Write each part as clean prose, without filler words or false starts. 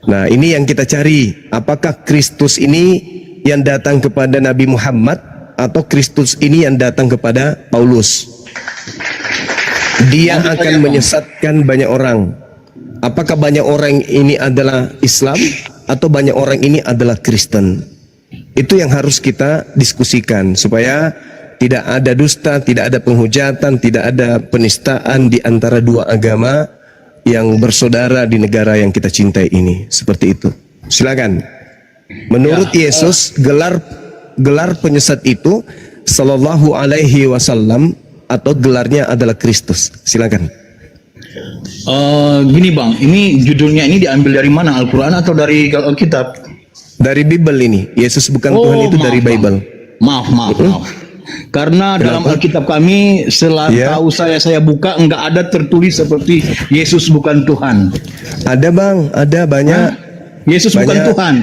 Nah, ini yang kita cari. Apakah Kristus ini yang datang kepada Nabi Muhammad atau Kristus ini yang datang kepada Paulus? Dia akan menyesatkan banyak orang. Apakah banyak orang ini adalah Islam atau banyak orang ini adalah Kristen? Itu yang harus kita diskusikan supaya tidak ada dusta, tidak ada penghujatan, tidak ada penistaan di antara dua agama yang bersaudara di negara yang kita cintai ini. Seperti itu. Silakan. Menurut Yesus, gelar penyesat itu sallallahu alaihi wasallam atau gelarnya adalah Kristus. Silakan. Gini bang, ini judulnya ini diambil dari mana? Al-Quran atau dari Alkitab? Dari Bible ini. Yesus bukan Tuhan itu dari Bible. Maaf. Karena dalam Alkitab kami setahu saya buka enggak ada tertulis seperti Yesus bukan Tuhan. Ada bang, ada banyak. Yesus bukan Tuhan.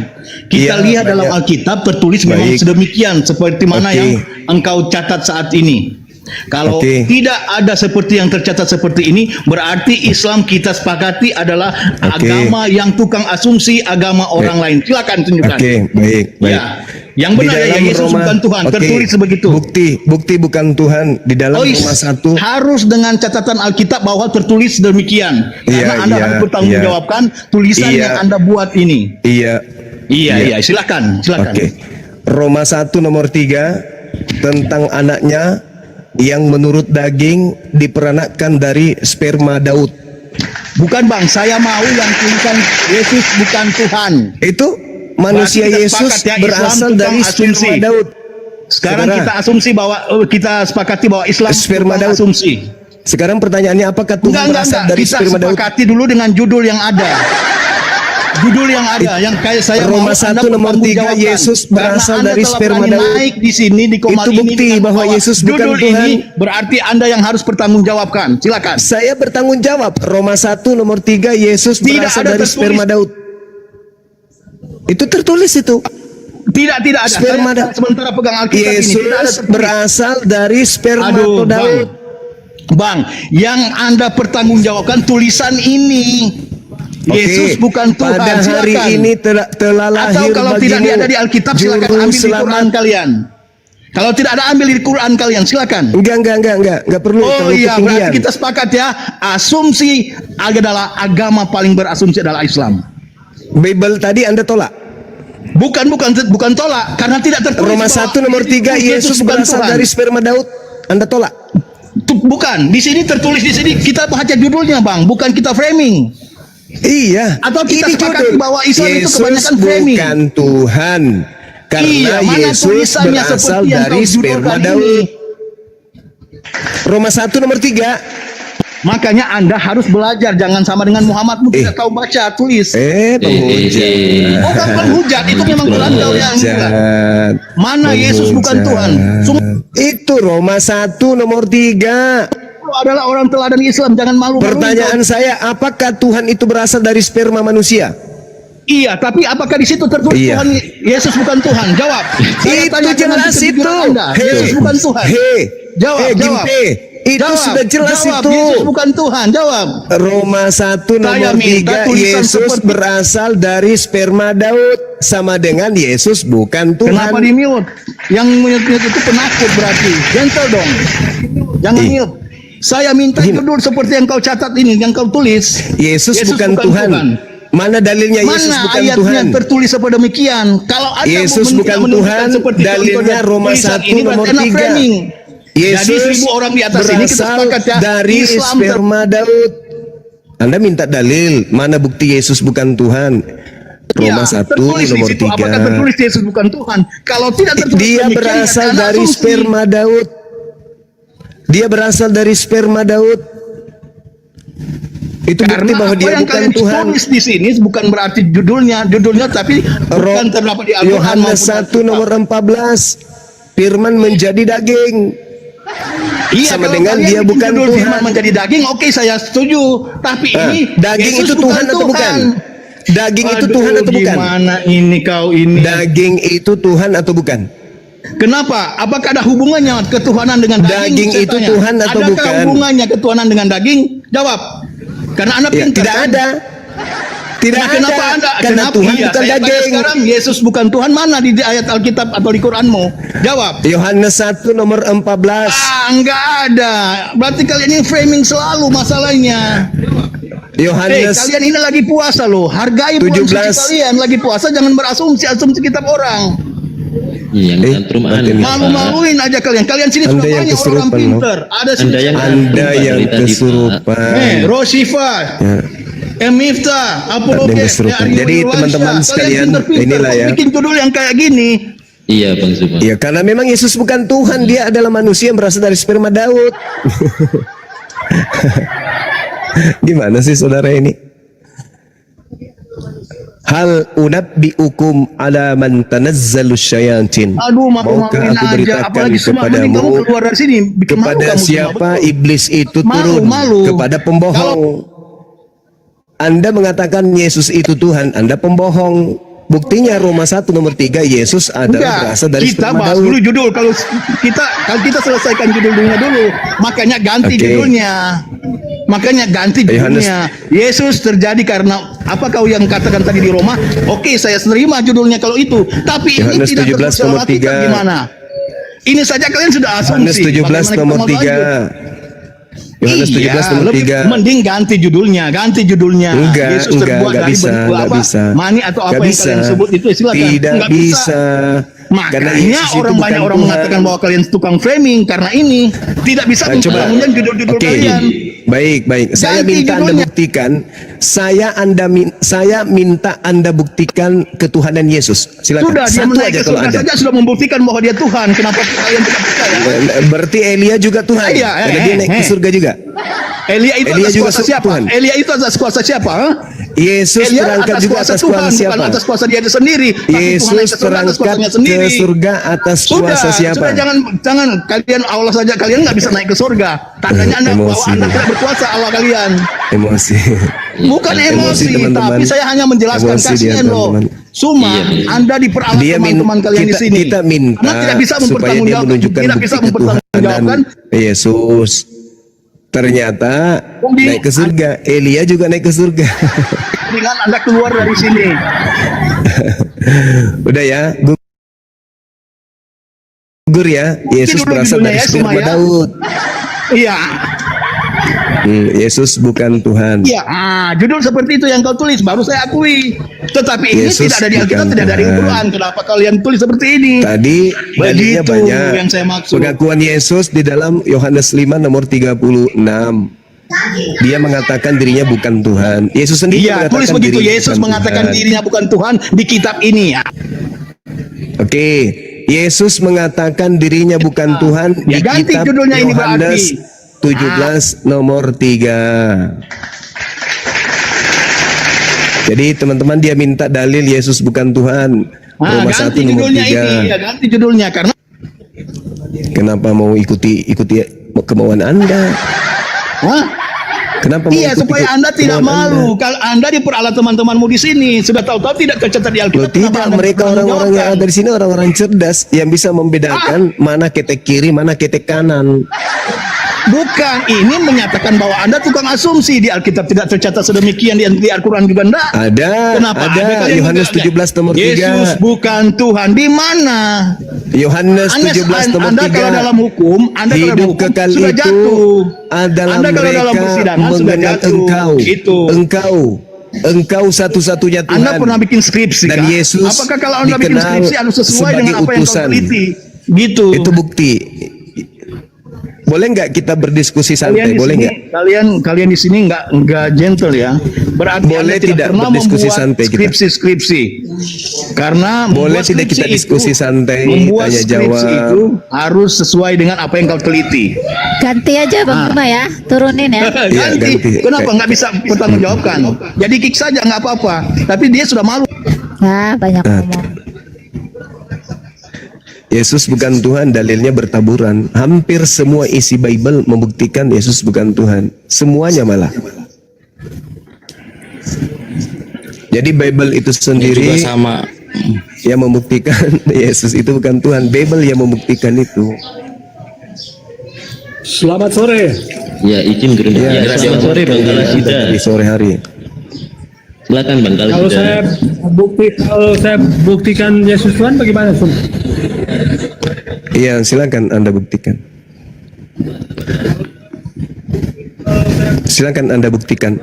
Kita lihat dalam Alkitab tertulis memang sedemikian seperti mana yang engkau catat saat ini. Kalau tidak ada seperti yang tercatat seperti ini, berarti Islam kita sepakati adalah agama yang tukang asumsi agama orang lain. Silakan tunjukkan. Baik. Ya. Yang benar ya Yesus bukan Tuhan, tertulis begitu. Bukti bukan Tuhan di dalam Roma 1. Harus dengan catatan Alkitab bahwa tertulis demikian. Karena Anda harus bertanggungjawabkan tulisan yang Anda buat ini. Iya, silakan. Roma 1 nomor 3 tentang anaknya yang menurut daging diperanakkan dari sperma Daud. Bukan bang, saya mau yang tulisan Yesus bukan Tuhan. Itu manusia Yesus berasal dari sperma Daud. Sekarang kita asumsi bahwa kita sepakati bahwa Islam sperma Daud. Asumsi. Sekarang pertanyaannya apakah Tuhan berasal dari sperma Daud? Kita sepakati dulu dengan judul yang ada. Judul yang ada, yang kayak saya Roma 1 nomor 3 Yesus berasal dari sperma Daud. Naik di sini di komal itu bukti ini bahwa Yesus bukan judul Tuhan. Ini berarti Anda yang harus bertanggungjawabkan. Silakan. Saya bertanggung jawab. Roma 1 nomor 3 Yesus berasal dari sperma Daud. Itu tertulis itu. Tidak ada. Sperma Daud. Sementara pegang Alkitab Yesus ini tidak ada berasal dari sperma Daud. Bang, yang Anda pertanggungjawabkan tulisan ini. Yesus bukan Tuhan. Pada hari ini telah lahir atau kalau tidak ada di Alkitab silakan ambil di Quran kalian. Kalau tidak ada ambil di Quran kalian silakan. Enggak perlu. Oh iya, berarti kita sepakat ya. Asumsi adalah agama paling berasumsi adalah Islam. Bible tadi Anda tolak. Bukan tolak karena tidak tertulis. Roma 1 nomor 3 Yesus berasal dari sperma Daud. Anda tolak. Bukan, di sini tertulis di sini kita baca judulnya, Bang, bukan kita framing. Iya. Atau kita sepakati bahwa Islam itu kebanyakan framing. Bukan Tuhan. Karena Yesus berasal dari sperma Daud. Roma 1 nomor 3. Makanya Anda harus belajar, jangan sama dengan Muhammadmu tidak tahu baca tulis. Penghujat. Bukan penghujat, itu memang Quran kau yang mana Yesus bukan Tuhan. Itu Roma 1 nomor 3. Adalah orang teladan Islam, jangan malu. Pertanyaan saya, apakah Tuhan itu berasal dari sperma manusia? Iya, tapi apakah di situ tertulis Tuhan Yesus bukan Tuhan? Jawab. Itu jelas itu. Yesus bukan Tuhan. Jawab. Itu sudah jelas itu. Yesus bukan Tuhan. Jawab. Roma 1 nomor 3 Yesus berasal dari sperma Daud, sama dengan Yesus bukan Tuhan. Kenapa di mute? Yang mute itu penakut berarti. Gentle dong. Jangan mute. Saya minta judul seperti yang kau catat ini, yang kau tulis. Yesus bukan Tuhan. Mana dalilnya Yesus bukan Tuhan? Mana ayatnya tertulis seperti demikian? Kalau ada Yesus bukan Tuhan, dalilnya Roma 1 nomor 3. Yesus orang di atas ini kita sepakat ya, dari sperma Daud. Anda minta dalil, mana bukti Yesus bukan Tuhan? Roma 1 nomor 3. Apakah tertulis Yesus bukan Tuhan? Kalau tidak tertulis dia berasal dari sperma Daud. Dia berasal dari sperma Daud. Itu bukti bahwa dia bukan Tuhan. Tulis di sini bukan berarti judulnya tapi bukan terdapat di Al-Quran. Yohanes 1 nomor 14. Firman menjadi daging. Sama dengan dia bukan Tuhan. Firman menjadi daging, oke saya setuju. Tapi ini daging itu Tuhan atau bukan? Daging itu Tuhan atau bukan? Gimana ini kau ini? Daging itu Tuhan atau bukan? Kenapa? Apakah ada hubungannya ketuhanan dengan daging? Daging itu Tuhan atau bukan? Adakah hubungannya ketuhanan dengan daging? Jawab. Karena Anda pintar. Tidak ada. Tidak Nah, kenapa ada. Anda? Karena Kenapa? Tuhan Iya, bukan saya tanya daging. sekarang, Yesus bukan Tuhan mana di ayat Alkitab atau di Quranmu? Jawab. Yohanes 1 nomor 14. Enggak ada. Berarti kalian ini framing selalu masalahnya. Yohanes Kalian ini lagi puasa loh. Hargai bulan suci 17. kalian. Lagi puasa jangan berasumsi kitab orang. Yang tantrum Anda. Malu-maluin aja kalian. Kalian sini Anda sudah yang banyak orang kesurupan, pinter. Ada sini. Anda yang Anda yang tadi, Pak. kesurupan. Rosifa. Ya. Emifta, Ada Apologet, yang kesurupan. Aryo Jadi, Irwansyah. teman-teman Kalian sekalian, pinter-pinter, inilah kok ya. bikin judul yang kayak gini. Iya, Bang Zuma. Ya, karena memang Yesus bukan Tuhan, dia adalah manusia yang berasal dari sperma Daud. Gimana sih saudara ini? Hal unabbiukum ala man tanazzalus syayatin. Aduh, Maukah malu-maluin aku aja. beritakan Apalagi semua mending kamu kepadamu keluar dari sini. Bikin malu kepada kamu semua, siapa betul. iblis itu Malu, turun? malu. Kepada pembohong. Anda mengatakan Yesus itu Tuhan, Anda pembohong. Buktinya Roma 1 nomor 3, Yesus adalah berasal dari kita sperma bahas Daud. dulu judul. Kalau kita selesaikan judulnya dulu, makanya ganti Oke. judulnya. Makanya ganti Yohanes. judulnya. Yesus terjadi karena apa kau yang katakan tadi di Roma? Oke, saya terima judulnya kalau itu. Tapi ini Yohanes tidak 17 tertulis nomor dalam Alkitab 3. gimana? Ini saja kalian sudah Yohanes asumsi. 17 Bagaimana kita nomor mau 3. lanjut? Yohanes 17 nomor lebih 3. mending ganti judulnya. Enggak, Yesus enggak terbuat dari bisa, bentuk enggak apa? bisa. Mani atau apa Enggak yang bisa. kalian sebut itu silakan. Tidak Enggak bisa. Karena Makanya Yesus itu orang bukan banyak orang Tuhan. mengatakan bahwa kalian tukang framing karena ini tidak bisa Nah, coba. membangun judul-judul Oke. kalian. Baik. Saya Ganti minta Anda judulnya. buktikan. Saya minta Anda buktikan ketuhanan Yesus. Silakan. Sudah dia Satu naik aja ke kalau surga ada. saja sudah membuktikan bahwa dia Tuhan. Kenapa kalian tidak percaya? Berarti Elia juga Tuhan. Iya, Karena dia naik ke surga juga. Elia itu Elia atas juga kuasa siapa? Tuhan. Elia itu atas kuasa siapa? Ha? Yesus Elia terangkat juga atas Tuhan, kuasa siapa? bukan atas kuasa dia sendiri. Tapi Tuhan naik Yesus ke surga atas terangkat kuasanya ke sendiri. surga atas kuasa siapa? Sudah jangan kalian Allah saja kalian nggak bisa naik ke surga. Tandanya Anda bahwa Emosi. Anda tidak berkuasa Allah kalian. Emosi. Bukan emosi, teman-teman. tapi saya hanya menjelaskan Emosi dia, kasihan loh. teman-teman. Suma, Iya. Anda diperalat Dia teman-teman kalian di sini. kita minta Anda tidak bisa supaya dia mempertanggungjawabkan, menunjukkan tidak bukti bisa ketuhanan mempertanggungjawabkan. Yesus. Ternyata Bukti. naik ke surga. Elia juga naik ke surga. Dengan Anda keluar dari sini. Udah ya, gugur ya. Yesus dulu berasal judulnya dari ya, sperma Suma ya. Daud. Iya. Yesus bukan Tuhan. Iya, judul seperti itu yang kau tulis baru saya akui. Tetapi ini Yesus tidak ada di Alkitab, bukan tidak ada di Tuhan. Quran. Kenapa kalian tulis seperti ini? Tadi dalilnya Begitu banyak. yang saya maksud. Pengakuan Yesus di dalam Yohanes 5 nomor 36. Dia mengatakan dirinya bukan Tuhan. Yesus sendiri Iya, mengatakan tulis begitu. dirinya Yesus bukan mengatakan Tuhan. dirinya bukan Tuhan di kitab ini. Oke, Yesus mengatakan dirinya bukan Tuhan di Ya, ganti kitab judulnya ini Yohanes berarti. 17 nomor 3. Jadi teman-teman dia minta dalil Yesus bukan Tuhan. Roma 1 Ganti nomor judulnya 3. ini, ya ganti judulnya karena Kenapa mau ikuti kemauan Anda? Hah? Kenapa mau Iya, ikuti supaya Anda tidak kemauan malu. Kalau Anda diperalat teman-temanmu di sini, sudah tahu-tahu tidak tercatat di Loh, Alkitab. tidak, kenapa Anda mereka tidak orang-orang yang menjawabkan? ada di sini orang-orang cerdas yang bisa membedakan mana ketek kiri, mana ketek kanan. Bukan, ini menyatakan bahwa Anda tukang asumsi. Di Alkitab tidak tercatat sedemikian, di Al-Quran juga enggak. Ada, Kenapa? ada kalian Yohanes tidak- 17 nomor 3. Yesus bukan Tuhan. Di mana? Yohanes 17 nomor Anda kalau 3. dalam hukum, Anda kalau dalam Hidup hukum kekal sudah itu jatuh. adalah Anda kalau mereka dalam persidangan sudah mengenal jatuh. engkau. Itu. Engkau satu-satunya Tuhan. Anda pernah bikin skripsi Dan kan? Yesus Apakah kalau Anda bikin dikenal skripsi harus sesuai sebagai dengan apa yang kau utusan. teliti? Gitu. Itu bukti. Boleh nggak kita berdiskusi santai? Kalian di Boleh sini, nggak? kalian di sini nggak gentle ya. Berarti Boleh Anda tidak pernah berdiskusi membuat santai kita? skripsi. Karena Boleh membuat tidak kita skripsi diskusi itu, santai, membuat tanya skripsi jawab. itu harus sesuai dengan apa yang kau teliti. Ganti aja Bang Zuma ya, turunin ya. Iya, ganti. Kenapa nggak bisa bertanggungjawabkan? Jadi kick saja nggak apa-apa. Tapi dia sudah malu. Nah, banyak ngomong. Yesus bukan Tuhan, dalilnya bertaburan. Hampir semua isi Bible membuktikan Yesus bukan Tuhan. Semuanya malah. Jadi Bible itu Juga sendiri sama. yang membuktikan Yesus itu bukan Tuhan. Bible yang membuktikan itu. Selamat sore. Ya, izin gerunda. Ya, selamat sore Bang Alasida. Di sore hari. Silakan Bang kalau Kalau sudah. saya buktikan Yesus Tuhan bagaimana, Sum? Iya, silakan Anda buktikan. Silakan Anda buktikan.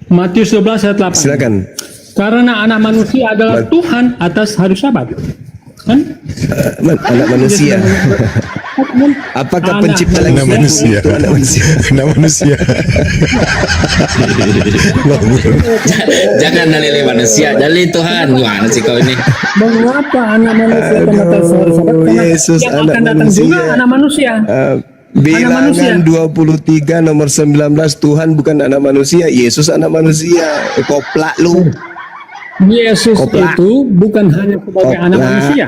Matius 12 ayat 8. Silakan. Karena anak manusia adalah Tuhan atas hari Sabat. Kan? Anak manusia. Apakah pencipta lagi Anak manusia. Anak manusia. Anak manusia. Jangan nalili manusia, jadi Tuhan. Gimana sih kau ini? Mengapa anak manusia akan atas hari Sabat? Karena Yesus yang anak akan datang manusia. juga anak manusia. Bilangan 23 nomor 19, Tuhan bukan anak manusia, Yesus anak manusia. Koplak lu. Yesus Koplak. itu bukan hanya sebagai anak Koplak. manusia.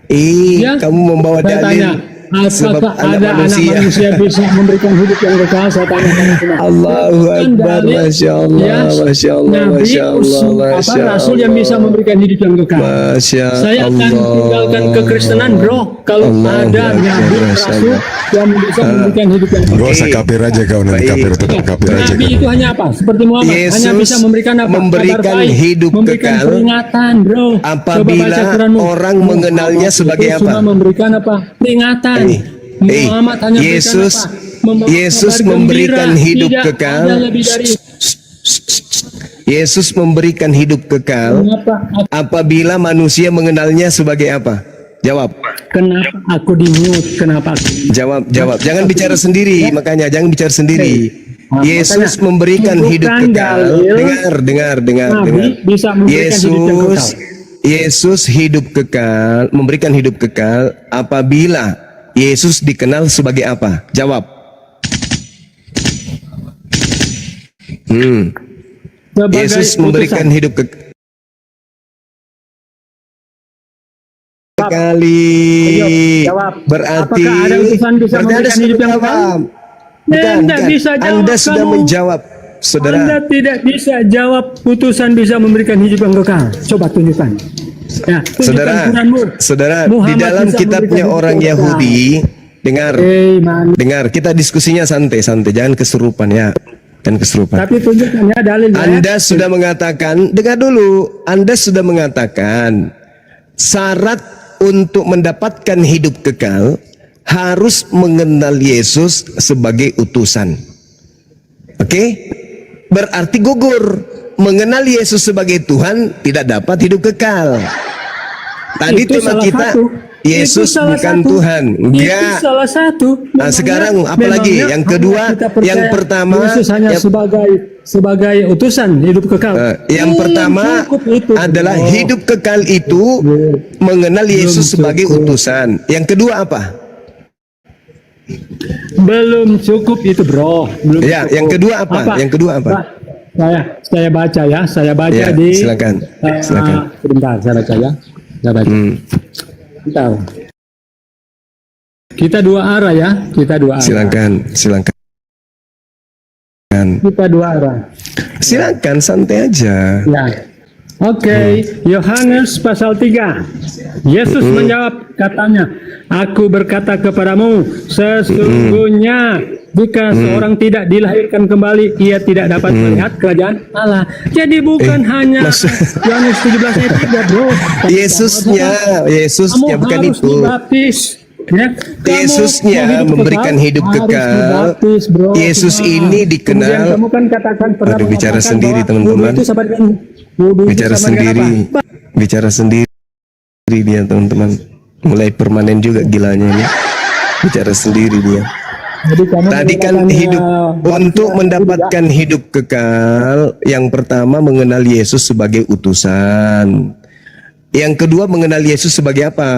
Ya. Kamu membawa Saya dalil tanya, sebab apakah anak ada anak manusia bisa memberikan hidup yang kekal? Saya tanya pada semua. Allahu Bukan Akbar, dalil, Masya Allah, ya, Masya Allah, Nabi, Masya Allah, Masya rasul yang bisa Allah. memberikan hidup yang kekal. Masya Saya akan Allah. tinggalkan kekristenan, bro. Kalau Allahu ada Akbar, nabi Masya rasul Allah. yang bisa memberikan hidup yang kekal. Gak usah kafir aja kau nanti Baik. kafir, tetap kafir aja Nabi kau. itu hanya apa? Seperti Muhammad, hanya Yesus bisa memberikan apa? memberikan Kabar baik, hidup memberikan kekal peringatan, bro. Coba apabila baca Quranmu. orang mengenalnya Muhammad sebagai itu apa? Cuma memberikan apa? Peringatan. Muhammad hanya Yesus memberikan apa? Membawa Yesus kabar memberikan gembira. hidup Tidak kekal. ada lebih dari Yesus memberikan hidup kekal Kenapa apabila manusia mengenalnya sebagai apa? Jawab. Kenapa aku di-mute? Kenapa aku? Jawab. Jangan bicara sendiri, makanya jangan bicara sendiri. Yesus makanya, memberikan hidup bukan kekal. dalil Dengar. Nabi bisa memberikan hidup yang kekal. Yesus hidup kekal, memberikan hidup kekal apabila Yesus dikenal sebagai apa? Jawab. Sebagai Yesus memberikan utusan. hidup kekal. Kali Ayo, jawab. berarti Apakah ada utusan bisa berarti Anda memberikan sudah hidup yang menjawab. kekal? Bukan, Tidak bisa jawab, Anda sudah kamu. menjawab, saudara. Anda tidak bisa jawab utusan bisa memberikan hidup yang kekal. Coba tunjukkan. Ya, tunjukkan Saudara, Quranmu. saudara, di Muhammad dalam bisa kitabnya memberikan hidup orang yang kekal. Yahudi, dengar, Man. dengar, kita diskusinya santai-santai, jangan kesurupan ya, jangan kesurupan. Tapi tunjukkan ya dalilnya. Anda sudah mengatakan, dengar dulu, Anda sudah mengatakan syarat untuk mendapatkan hidup kekal harus mengenal Yesus sebagai utusan. Oke? Berarti gugur. Mengenal Yesus sebagai Tuhan tidak dapat hidup kekal. Tadi Itu tema salah kita satu. Yesus Itu salah bukan satu. Tuhan. Itu Enggak. salah satu. Nah, sekarang apa lagi? Yang kedua, kita percaya yang pertama, Yesus hanya yang- sebagai utusan hidup kekal. Yang pertama cukup itu. adalah hidup kekal itu mengenal Yesus sebagai utusan. Yang kedua apa? Belum cukup itu, bro. Belum Ya, cukup. yang kedua apa? Yang kedua apa? Pak, saya baca ya. Saya baca Ya, di. silakan. Silakan. Sebentar, saya baca ya. Saya baca. Bentar. Kita dua arah ya. Kita dua arah. Silakan. Kita dua arah. Silakan, santai aja. Ya. Oke, Yohanes pasal 3. Yesus menjawab, katanya, aku berkata kepadamu, sesungguhnya jika seorang tidak dilahirkan kembali, ia tidak dapat melihat kerajaan Allah. Jadi bukan hanya Yohanes 17 ayat 3, bro. Yesusnya bukan harus itu. dibaptis. Ya, kamu Yesusnya mau hidup memberikan kekal, hidup harus kekal. dibaptis, bro. Yesus ini dikenal- Kemudian kamu kan katakan pernah Aduh, bicara mengatakan sendiri, bahwa teman-teman. wudhu itu sama dengan wudhu itu Bicara sama dengan sendiri. apa? Bicara sendiri dia, teman-teman. Mulai permanen juga gilanya ini. Bicara sendiri dia. Jadi kamu Tadi kan mengatakan, hidup ya, untuk ya, mendapatkan hidup kekal, yang pertama mengenal Yesus sebagai utusan. Yang kedua mengenal Yesus sebagai apa?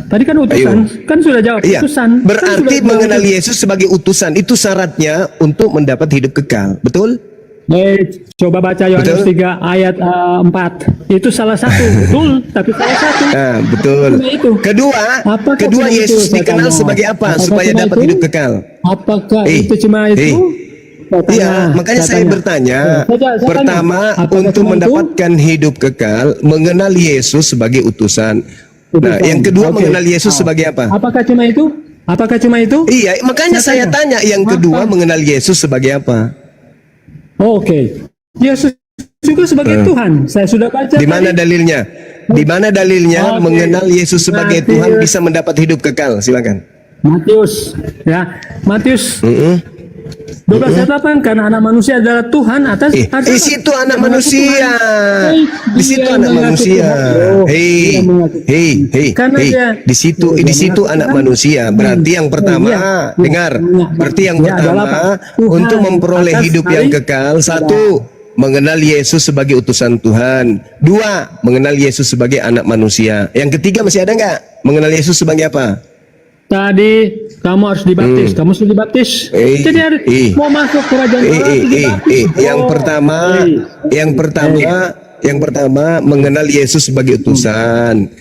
Tadi kan utusan, kan sudah jawab Iya. utusan. Kan Berarti sudah mengenal jawab. Yesus sebagai utusan itu syaratnya untuk mendapat hidup kekal. Betul? Coba baca Yohanes Betul? 3 ayat 4. Itu salah satu, betul, tapi salah satu. Nah, betul. Cuma itu. Apakah Kedua cuma Yesus itu, saya dikenal tanya? sebagai apa Apakah supaya cuma dapat itu? hidup kekal? Apakah Eh, itu cuma itu? eh. Saya tanya, Iya, makanya saya tanya. bertanya. Saya Pertama, tanya, apakah untuk cuma itu? mendapatkan hidup kekal, mengenal Yesus sebagai utusan. Nah, Utusan. yang kedua Oke. mengenal Yesus sebagai apa? Apakah cuma itu? Apakah cuma itu? Iya, makanya saya tanya yang kedua mengenal Yesus sebagai apa? Oke. Yesus juga sebagai Tuhan. Saya sudah baca. Di mana tadi. dalilnya? Di mana dalilnya Oke. mengenal Yesus sebagai Matius. Tuhan bisa mendapat hidup kekal? Silakan. Matius, ya. Matius 12 katakan karena anak manusia adalah Tuhan atas Di situ anak manusia. Di situ anak manusia. Hei, di situ anak manusia. Berarti yang pertama, dengar. Berarti yang pertama untuk memperoleh hidup yang kekal, satu, mengenal Yesus sebagai utusan Tuhan. Dua, mengenal Yesus sebagai anak manusia. Yang ketiga masih ada nggak? Mengenal Yesus sebagai apa? Tadi kamu harus dibaptis, kamu sudah dibaptis. Jadi harus mau masuk kerajaan Allah harus dibaptis. Yang pertama mengenal Yesus sebagai utusan.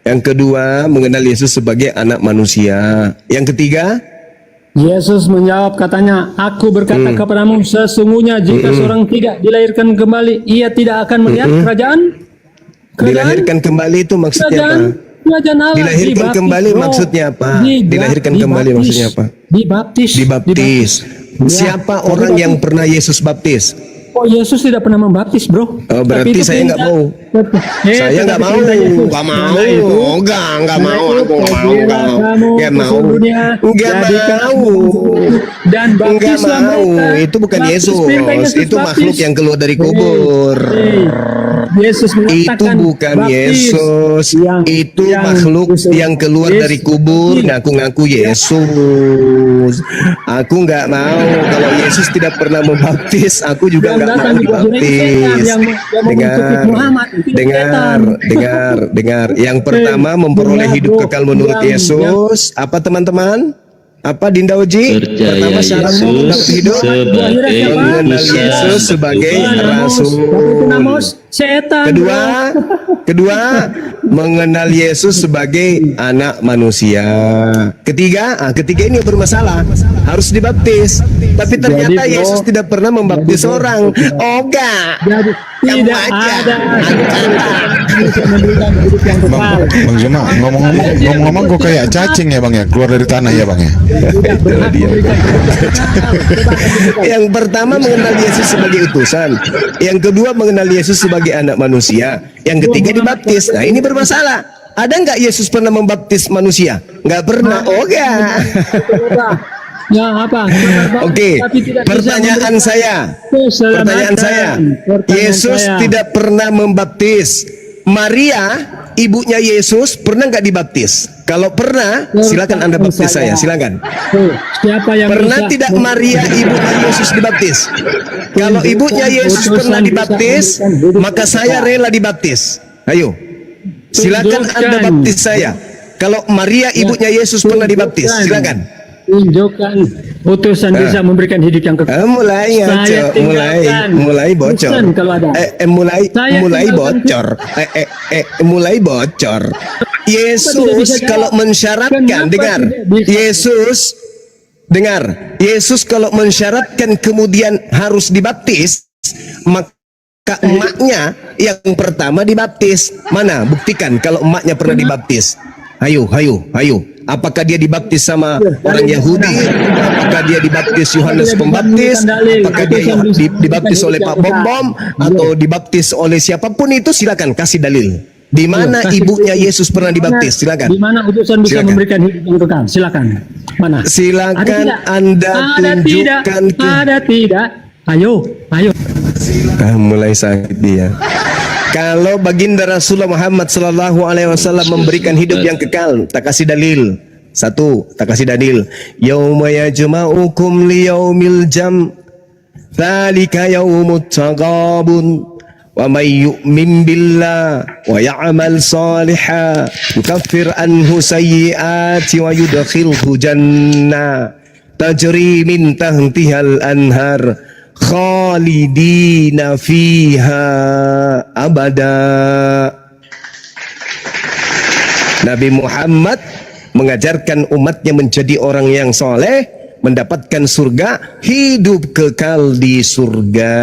Yang kedua mengenal Yesus sebagai anak manusia. Yang ketiga, Yesus menjawab katanya, aku berkata kepadamu sesungguhnya jika seorang tidak dilahirkan kembali, ia tidak akan melihat kerajaan. dilahirkan kembali itu maksudnya apa? Kerajaan Allah. Dilahirkan Dibaptis, kembali bro. maksudnya apa? Dibaptis. Dilahirkan kembali maksudnya apa? Dibaptis. Dibaptis. Ya, Siapa orang yang pernah Yesus baptis? Oh, Yesus tidak pernah membaptis, bro. Oh, berarti Tapi itu saya nggak perintah. mau. Saya nggak mau. Nggak mau. Nggak mau. Aku nggak mau. Nggak mau. Nggak mau. Dan Nggak baptislah mau. mereka. Itu bukan Baptis, Yesus. perintah Yesus Itu baptis. makhluk yang keluar dari kubur. Yesus Itu mengatakan bukan baptis. Yesus. Itu makhluk yang keluar dari kubur ngaku-ngaku Yesus. Aku nggak mau. Kalau Yesus tidak pernah membaptis, aku juga nggak mau dibaptis. Dengar. Yang pertama memperoleh hidup kekal menurut Yesus. Apa teman-teman? Apa Dinda Uji? Pertama syarat mendapat hidup mengenal Yesus sebagai rasul. Kedua, mengenal Yesus sebagai anak manusia. Ketiga ini bermasalah, harus dibaptis. Tapi ternyata Yesus tidak pernah membaptis orang. Oh enggak. Kamu Tidak aja. ada memberikan hidup yang kekal. Bang Juma, ngomong-ngomong kok kayak cacing ya Bang ya, keluar dari tanah ya Bang ya. Tidak berhak memberikan hidup yang kekal. Yang pertama mengenal Yesus sebagai utusan. Yang kedua mengenal Yesus sebagai anak manusia. Yang ketiga dibaptis. Nah ini bermasalah. Ada nggak Yesus pernah membaptis manusia? Nggak pernah. Oh enggak. Ya apa? Oke. Pertanyaan saya. Yesus tidak pernah membaptis. Maria, ibunya Yesus, pernah nggak dibaptis? Kalau pernah, silakan Anda baptis saya. Silakan. Siapa yang Pernah bisa tidak Maria ibunya Yesus dibaptis? Kalau ibunya Yesus pernah dibaptis, maka saya rela dibaptis. Ayo, silakan Anda baptis saya. Kalau Maria ibunya Yesus pernah dibaptis, silakan. Tunjukkan utusan bisa memberikan hidup yang kekal. Mulai Saya ngaco, mulai bocor. Utusan kalau ada. Mulai bocor. Yesus kalau mensyaratkan, Yesus kalau mensyaratkan kemudian harus dibaptis, maka emaknya yang pertama dibaptis. Mana? Buktikan kalau emaknya pernah dibaptis. Ayo. Apakah dia dibaptis sama orang Yahudi? Apakah dia dibaptis Yohanes Pembaptis? Apakah dia dibaptis oleh Pak Bom atau dibaptis oleh siapapun itu? Silakan kasih dalil. Di mana ibunya Yesus pernah dibaptis? Silakan. Di mana utusan bisa memberikan hidup yang kekal? Silakan. Mana? Silakan Anda tunjukkan. Ada tidak? Ayo. Mulai sakit dia. Kalau baginda Rasulullah Muhammad sallallahu alaihi wasallam memberikan hidup yang kekal, tak kasih dalil. Satu, tak kasih dalil. Yauma yajma'ukum liyaumil jam. Dzalika yaumut taghabun. Wa may yu'min billah wa ya'mal salihan yukaffir anhu sayyi'ati wa yudkhilhu jannah tajri min tahtihal anhar khalidina fiha abada. Nabi Muhammad mengajarkan umatnya menjadi orang yang soleh, mendapatkan surga, hidup kekal di surga.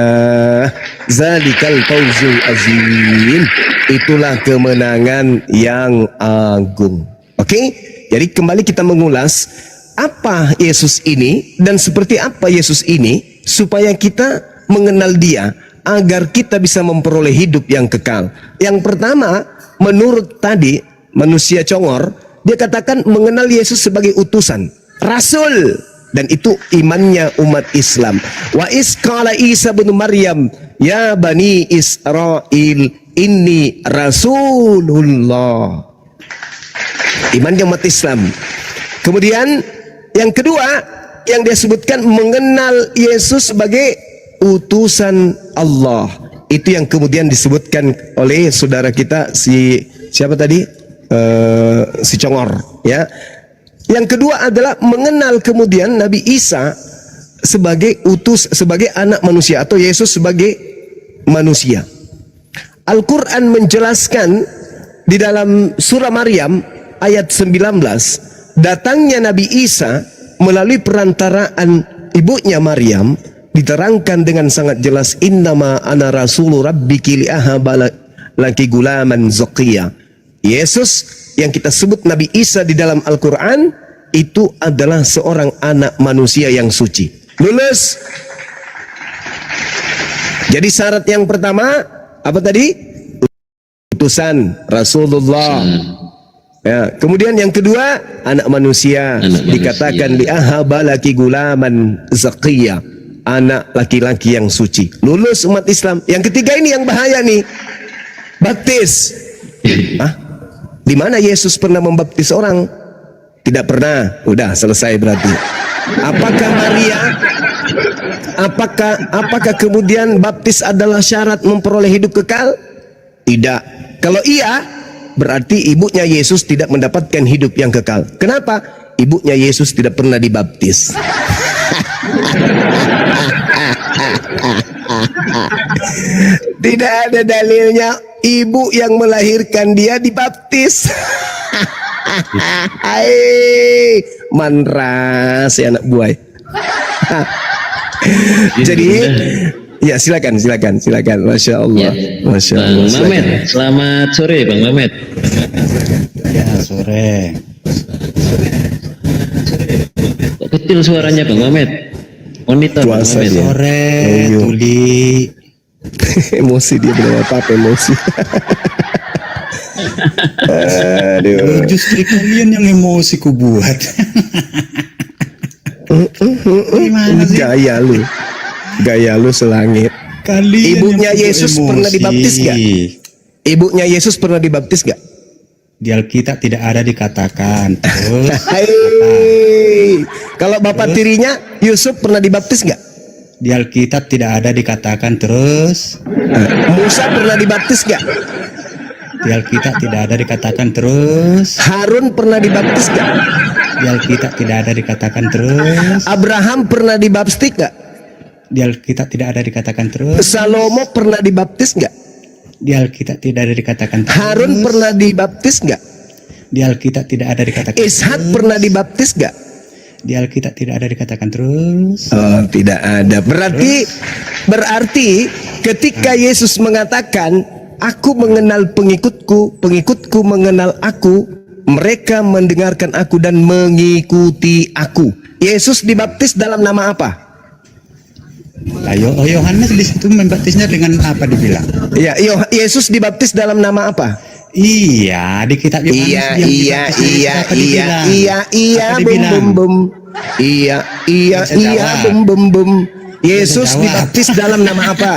Zalikal fawzul azim. Itulah kemenangan yang agung. Oke? Jadi kembali kita mengulas apa Yesus ini dan seperti apa Yesus ini supaya kita mengenal dia agar kita bisa memperoleh hidup yang kekal. Yang pertama, menurut tadi manusia congor, dia katakan mengenal Yesus sebagai utusan, rasul, dan itu imannya umat Islam. Wa is qala Isa bin Maryam ya bani Israil inni rasulullah. Imannya umat Islam. Kemudian yang kedua yang dia sebutkan mengenal Yesus sebagai utusan Allah. Itu yang kemudian disebutkan oleh saudara kita siapa tadi? Si Congor, ya. Yang kedua adalah mengenal kemudian Nabi Isa sebagai sebagai anak manusia atau Yesus sebagai manusia. Al-Quran menjelaskan di dalam surah Maryam ayat 19, datangnya Nabi Isa melalui perantaraan ibunya Maryam diterangkan dengan sangat jelas, innama ana rasulu rabbiki li'ahaba laki gulaman zakiya. Yesus yang kita sebut Nabi Isa di dalam Al-Quran itu adalah seorang anak manusia yang suci. Lulus. Jadi syarat yang pertama apa tadi? Utusan Rasulullah. Ya, kemudian yang kedua anak manusia, dikatakan li'ahaba laki gulaman zakiya, anak laki-laki yang suci. Lulus umat Islam. Yang ketiga ini yang bahaya nih, baptis. Hah? Di mana Yesus pernah membaptis orang? Tidak pernah. Udah selesai berarti. Apakah Maria? Apakah kemudian baptis adalah syarat memperoleh hidup kekal? Tidak. Kalau iya, berarti ibunya Yesus tidak mendapatkan hidup yang kekal. Kenapa? Ibunya Yesus tidak pernah dibaptis. Tidak ada dalilnya ibu yang melahirkan dia dibaptis. Hai, manras ya anak buah. Jadi ya silakan. Masya Allah. Ya. Masya Bang Allah. Mamet, selamat sore Bang Mamet. Ya, sore. Kok kecil suaranya Bang Mamet? Monitor Bang Puasa Mamet. dia. Sore, Ayo. Tuli. Emosi dia belum apa-apa emosi. Aduh. Justru kalian yang emosi ku buat. Gimana sih? Gaya lu selangit. Kalian Ibunya yang Yesus emosi. pernah dibaptis gak? Ibunya Yesus pernah dibaptis gak? Di Alkitab tidak ada dikatakan. Terus Hai. Kalau bapak tirinya Yusuf pernah dibaptis gak? di Alkitab tidak ada dikatakan terus. Musa pernah dibaptis gak? Di Alkitab tidak ada dikatakan terus. Harun pernah dibaptis gak? Di Alkitab tidak ada dikatakan terus. Abraham pernah dibaptis gak? Di Alkitab tidak ada dikatakan terus. Salomo pernah dibaptis gak? Di Alkitab tidak ada dikatakan terus. Harun pernah dibaptis gak? Di Alkitab tidak ada dikatakan Ishak pernah dibaptis gak? Di Alkitab tidak ada dikatakan terus. Oh, tidak ada. Berarti ketika Yesus mengatakan, aku mengenal pengikutku, pengikutku mengenal aku, mereka mendengarkan aku dan mengikuti aku. Yesus dibaptis dalam nama apa? Ayo, Yohanes di situ membaptisnya dengan apa dibilang? Ya, Yesus dibaptis dalam nama apa? Iya, di kitab Yohanes Iya, dia dibaptis apa dibilang? Apa dibilang? bum. Iya, Bisa jawab. bum. Yesus jawab. dibaptis dalam nama apa?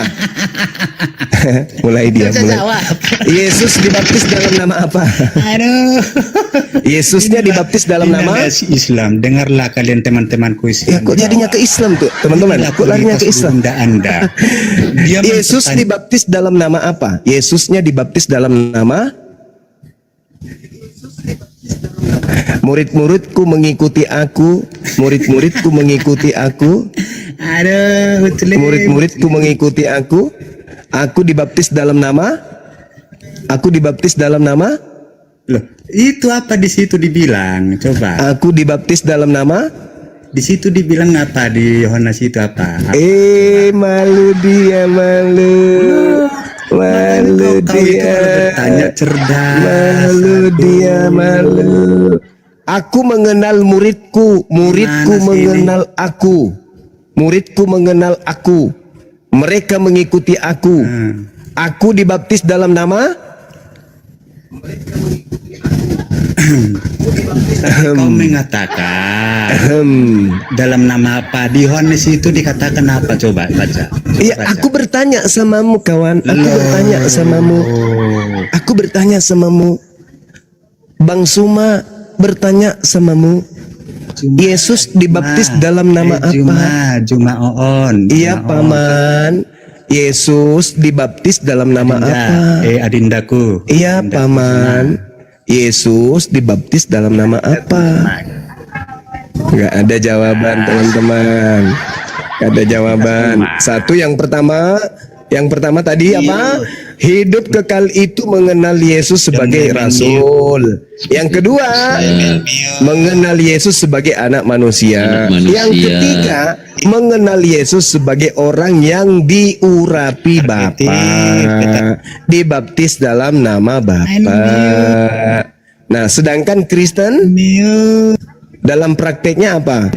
mulai. Yesus dibaptis dalam nama apa? Aduh. Yesusnya dibaptis dalam nama? Islam. Dengarlah kalian teman-temanku Ya, Islam. kok jadinya ke Islam tuh, teman-teman? Inilah Kok larinya ke kualitas Islam? bunda Anda. Dia Yesus mempertanya- dibaptis dalam nama apa? Yesusnya dibaptis dalam nama? Murid-muridku mengikuti aku, murid-muridku mengikuti aku, Aduh, betul. murid-muridku mengikuti aku. Aku dibaptis dalam nama? Aku dibaptis dalam nama? Loh, itu apa di situ dibilang? Coba. Aku dibaptis dalam nama? Di situ dibilang apa di Yohanes itu apa? Malu dia, malu. Malu Kau itu dia. kalau bertanya cerdas. Malu dia, malu. Aku mengenal muridku, muridku Gimana sih mengenal aku, muridku mengenal aku. Mereka mengikuti aku. Aku dibaptis dalam nama Kau mengatakan dalam nama apa? Di Yohanes itu dikatakan apa? Coba baca. Iya, aku bertanya samamu kawan. Aku bertanya samamu. Aku bertanya samamu. Bang Suma bertanya samamu. Yesus dibaptis dalam nama apa? Juma Oon. Iya paman. Yesus dibaptis dalam nama apa? Adindaku. Iya paman. Yesus dibaptis dalam nama apa? Nggak ada jawaban teman-teman. Nggak ada jawaban. Satu yang pertama tadi apa? Hidup kekal itu mengenal Yesus sebagai Rasul. Yang kedua, mengenal Yesus sebagai anak manusia. Yang ketiga, mengenal Yesus sebagai orang yang diurapi Bapa, dibaptis dalam nama Bapa. Nah, sedangkan Kristen dalam prakteknya apa?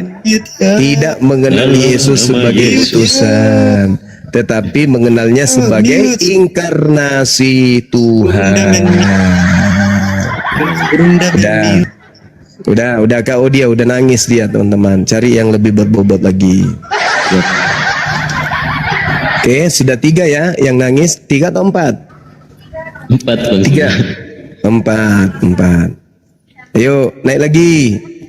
Tidak mengenal Yesus sebagai utusan, tetapi mengenalnya sebagai inkarnasi Tuhan. Udah Kak Odia udah nangis dia teman-teman. Cari yang lebih berbobot lagi. Oke, sudah 3 ya yang nangis. 3 atau 4? 4 Bang. 3. 4. Ayo naik lagi.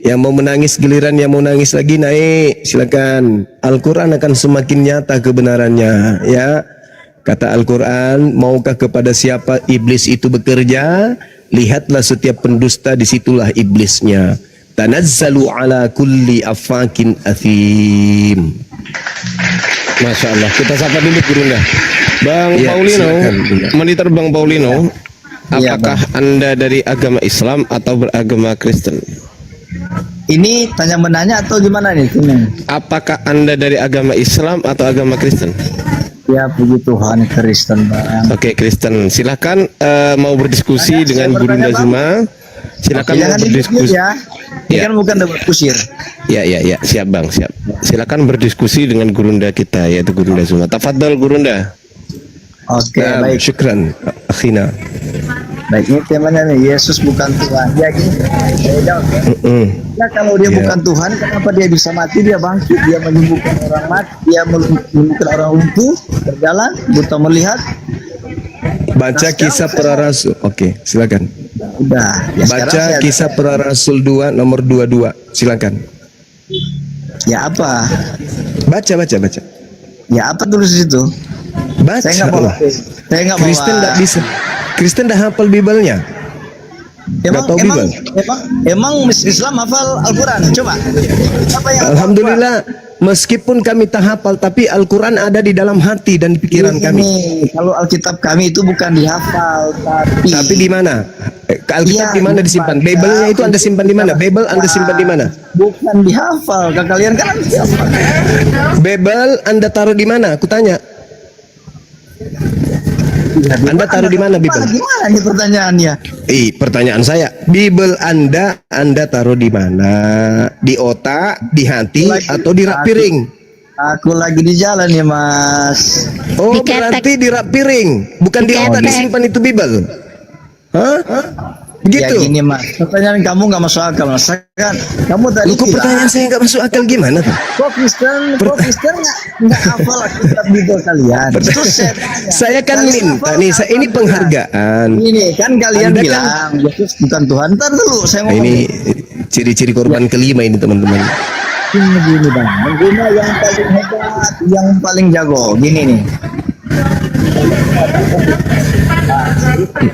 Yang mau menangis giliran yang mau nangis lagi naik. Silakan. Al-Quran akan semakin nyata kebenarannya ya. Kata Al-Quran, maukah kepada siapa iblis itu bekerja? Lihatlah setiap pendusta, disitulah iblisnya. Tanazzalu ala kulli afakin athim. Masya Allah. Kita sapa dulu Gurunda. Bang Ya, Paulino, silakan. Monitor Bang Paulino, Ya, apakah Anda dari agama Islam atau beragama Kristen? Ini tanya menanya atau gimana nih? Apakah Anda dari agama Islam atau agama Kristen? Ya puji Tuhan Kristen Bang. Oke, Kristen. Silakan mau berdiskusi dengan Gurunda Zuma. Silakan mau Jangan berdiskusi. ya. Ini Ya. kan bukan debat kusir. Ya, siap Bang, siap. Silakan berdiskusi dengan Gurunda kita yaitu Gurunda Zuma. Tafadhol Gurunda. Oke, Nah, baik. syukran akhina. Baik, ini temanya nih, Yesus bukan Tuhan. Ya gini, saya jawab ya. Ya kalau dia Ya. bukan Tuhan, kenapa dia bisa mati, dia bangkit, dia menyembuhkan orang mati, dia menyembuhkan orang lumpuh, berjalan, buta melihat. Baca kisah para rasul. Oke, silakan. Udah. Ya, sekarang Baca saya- kisah para rasul 2 nomor 22. Silakan. Ya apa? Baca. Ya apa tulis di situ? Baca. Saya nggak bawa. Allah. Saya nggak bawa. Kristen tidak bisa. Kristen dah hafal Bibalnya. Emang, tahu emang, Bible. emang Islam hafal Al-Quran? Coba. Apa yang Alhamdulillah, meskipun kami tak hafal, tapi Al-Quran ada di dalam hati dan di pikiran kami. Ini, kalau Alkitab kami itu bukan dihafal, Tapi di mana? Alkitab Iya, di mana disimpan? dibaca. Bible-nya itu Anda simpan di mana? Bible Anda simpan di mana? bukan dihafal. Kalian kan dihafal. Bible Anda taruh di mana? Aku tanya. Anda taruh di mana Bible? Gimana nih pertanyaannya? Pertanyaan saya, Bible Anda taruh di mana? Di otak, di hati, atau di rak piring? Aku lagi di jalan ya Mas. Oh, Di ketek. berarti di rak piring, bukan di Di otak ketek. disimpan itu Bible. Hah? Ya Begitu? gini Mas, pertanyaan kamu nggak masuk akal Mas. Kan kamu tadi Lu kok pertanyaan saya nggak masuk akal gimana tuh? kok Kristen nggak hafal Alkitab Bible kalian? Itu saya tanya. Saya kan Kalian minta hafal nih, nggak ini Alkitab? penghargaan. Ini kan kalian Anda bilang Yesus bukan Tuhan. Ntar dulu saya Nah, ngomong. ini ciri-ciri korban kelima ini teman-teman. Ini gini bang, Guna yang paling hebat, yang paling jago. Gini nih.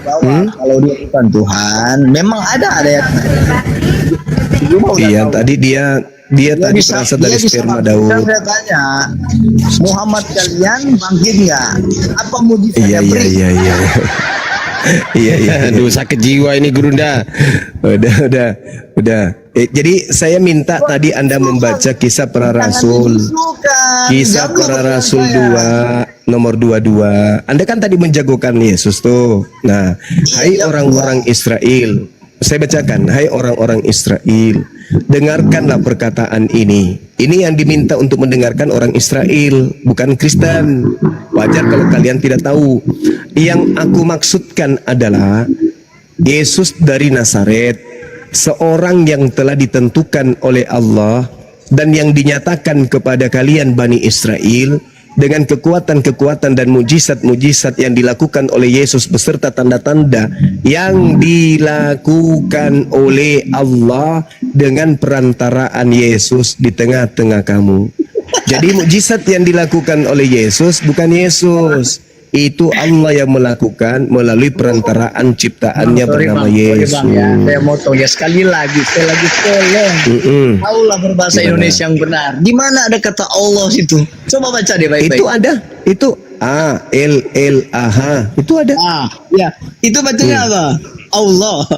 Bahwa kalau dia bukan Tuhan, memang ada yang. Iya, tadi dia tadi berasal dari sperma Daud. Saya tanya, Muhammad kalian bangkit nggak? Apa mujizat Iya. Iya. Aduh, sakit jiwa ini Gurunda. Udah. Jadi saya minta tadi Anda membaca kisah para rasul. Kisah para rasul 2 nomor 22. Anda kan tadi menjagokan Yesus tuh. Nah, hai orang-orang Israel. Saya bacakan, hai orang-orang Israel. dengarkanlah perkataan ini. Ini yang diminta untuk mendengarkan orang Israel, bukan Kristen. Wajar kalau kalian tidak tahu. Yang aku maksudkan adalah Yesus dari Nazaret, seorang yang telah ditentukan oleh Allah dan yang dinyatakan kepada kalian Bani Israel dengan kekuatan-kekuatan dan mujizat-mujizat yang dilakukan oleh Yesus beserta tanda-tanda yang dilakukan oleh Allah dengan perantaraan Yesus di tengah-tengah kamu. Jadi mujizat yang dilakukan oleh Yesus bukan Yesus, itu Allah yang melakukan melalui perantaraan ciptaannya bernama Yesus. Ya. Saya mau tahu ya sekali lagi tolong. Taulah berbahasa Indonesia yang benar. Di mana ada kata Allah situ? Coba baca deh baik-baik. Itu ada, itu A-L-L-A-H, itu ada. Ya, itu bacanya apa? Allah.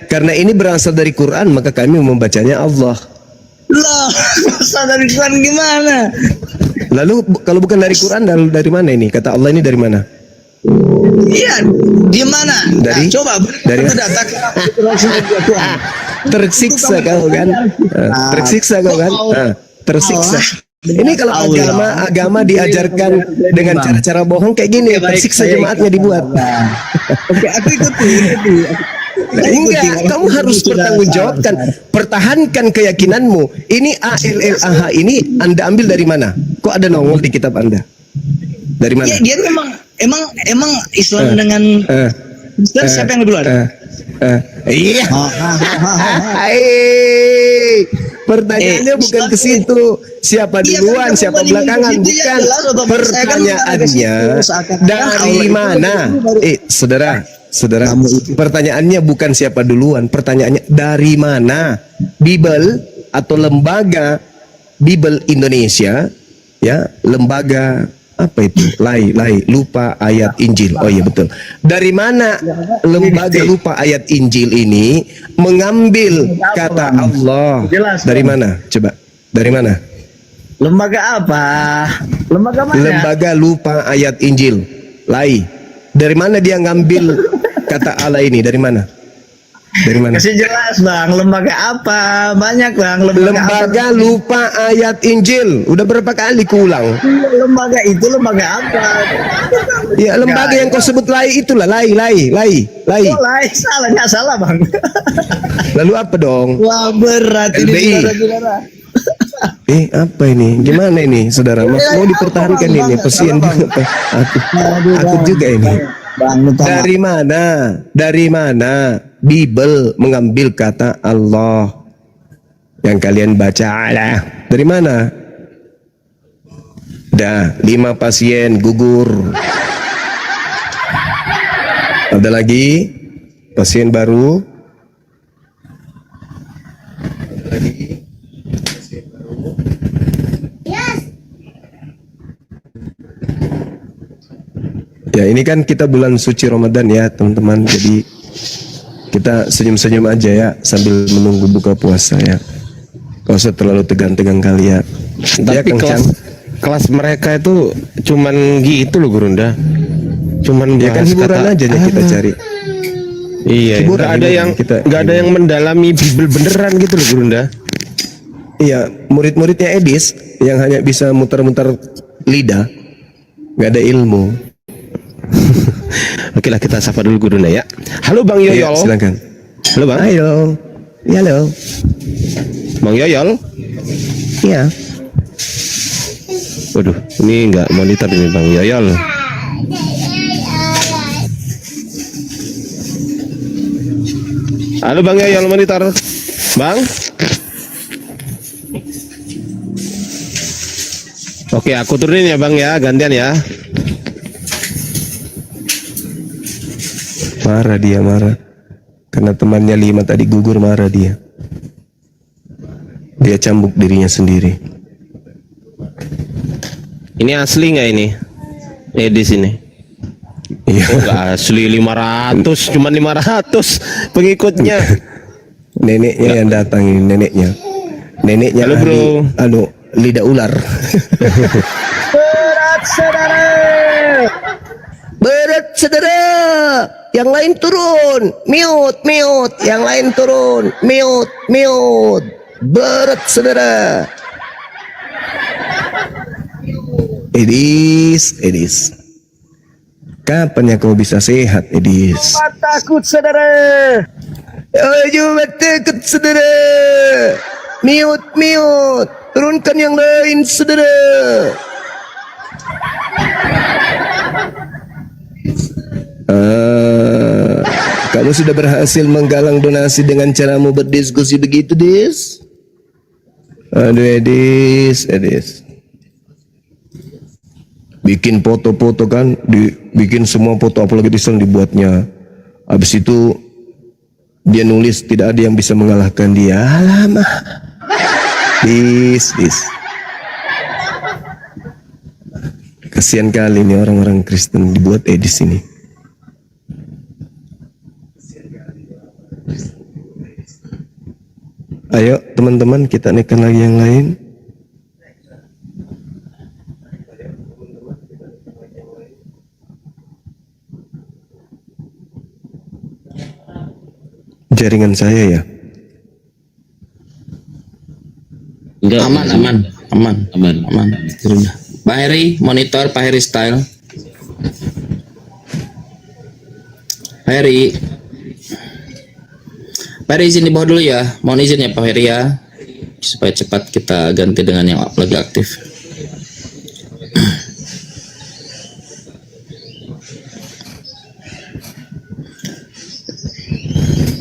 Karena ini berasal dari Quran, maka kami membacanya Allah. Lah, berasal dari Quran gimana? Lalu kalau bukan dari Quran, dari mana ini? Kata Allah ini dari mana? Iya, di mana? Dari coba dari data tersiksa kau kan? Tersiksa kau kan? Tersiksa. Ini kalau agama diajarkan dengan cara-cara bohong kayak gini, tersiksa jemaatnya dibuat. Oke, aku ikuti. Enggak, kamu harus bertanggungjawabkan, pertahankan keyakinanmu. Ini ALLAH ini Anda ambil dari mana? Kok ada nongol di kitab Anda? Dari mana? Ya, dia emang Islam dengan Kristen siapa yang duluan? Iya. Pertanyaannya bukan ke situ. Siapa duluan, siapa belakangan, bukan. Pertanyaannya dari mana? Saudara, pertanyaannya bukan siapa duluan, pertanyaannya dari mana Bible atau lembaga Bible Indonesia, ya, lembaga apa itu? Lupa ayat Injil. Oh iya betul. Dari mana lembaga lupa ayat Injil ini mengambil kata Allah? Dari mana? Coba. Dari mana? Lembaga apa? Lembaga mana? Lembaga lupa ayat Injil. Dari mana dia ngambil kata Allah ini? Dari mana? Dari mana? Kasih jelas bang, lembaga apa? Banyak bang, lembaga lupa ayat Injil. Udah berapa kali kuulang? Lembaga itu lembaga apa? Ya lembaga yang kau sebut itulah lai. Oh, salah, nggak salah bang. Lalu apa dong? Wah berat LBI. ini saudara-saudara. Apa ini? Gimana ini, saudara? Mau dipertahankan ini? Pasien juga. Aku juga ini. Dari mana Bible mengambil kata Allah yang kalian baca Allah? Dari mana? Dah 5 pasien gugur. Ada lagi pasien baru. Ya ini kan kita bulan suci Ramadan ya teman-teman. Jadi kita senyum-senyum aja ya sambil menunggu buka puasa ya. Gak usah terlalu tegang-tegang kali ya. Tapi ya, kelas mereka itu cuman gitu loh Gurunda. Cuman ya kan hiburan kata, aja kita cari. Iya, nggak ada yang mendalami Bible beneran gitu loh Gurunda. Iya, murid-muridnya Edis yang hanya bisa muter-muter lidah, nggak ada ilmu. Oke lah kita sapa dulu Gurunda ya. Halo Bang Yoyol. Ya, silakan. Halo Bang. Halo. Ya, halo. Bang Yoyol. Iya. Waduh, ini nggak monitor ini Bang Yoyol. Halo Bang Yoyol monitor. Bang. Oke, aku turunin ya Bang ya, gantian ya. Marah dia, marah. Karena temannya 5 tadi gugur, marah dia. Dia cambuk dirinya sendiri. Ini asli nggak ini? Di sini. Iya. Oh, nggak asli 500, cuma 500 pengikutnya. Neneknya yang datang ini, neneknya. Neneknya halo bro. Lidah ular. Berat saudara. Berat saudara. Yang lain turun. Mute, mute. Yang lain turun. Mute, mute. Berat saudara. Edis. Kapan ya kau bisa sehat, Edis? Takut saudara. Cuma takut saudara. Mute, mute. Turunkan yang lain saudara. Kamu sudah berhasil menggalang donasi dengan caramu berdiskusi begitu, Dis? Aduh, Edis. Bikin foto-foto kan, bikin semua foto apalagi Islam dibuatnya. Habis itu dia nulis tidak ada yang bisa mengalahkan dia. Alamak. Dis. Kasihan kali nih orang-orang Kristen dibuat Edis ini. Ayo teman-teman kita naikkan lagi yang lain. Jaringan saya ya. Enggak, Aman. Pak Heri, monitor Pak Heri style. Pak Heri izin di bawah dulu ya. Mohon izin ya Pak Heri ya, supaya cepat kita ganti dengan yang lagi aktif.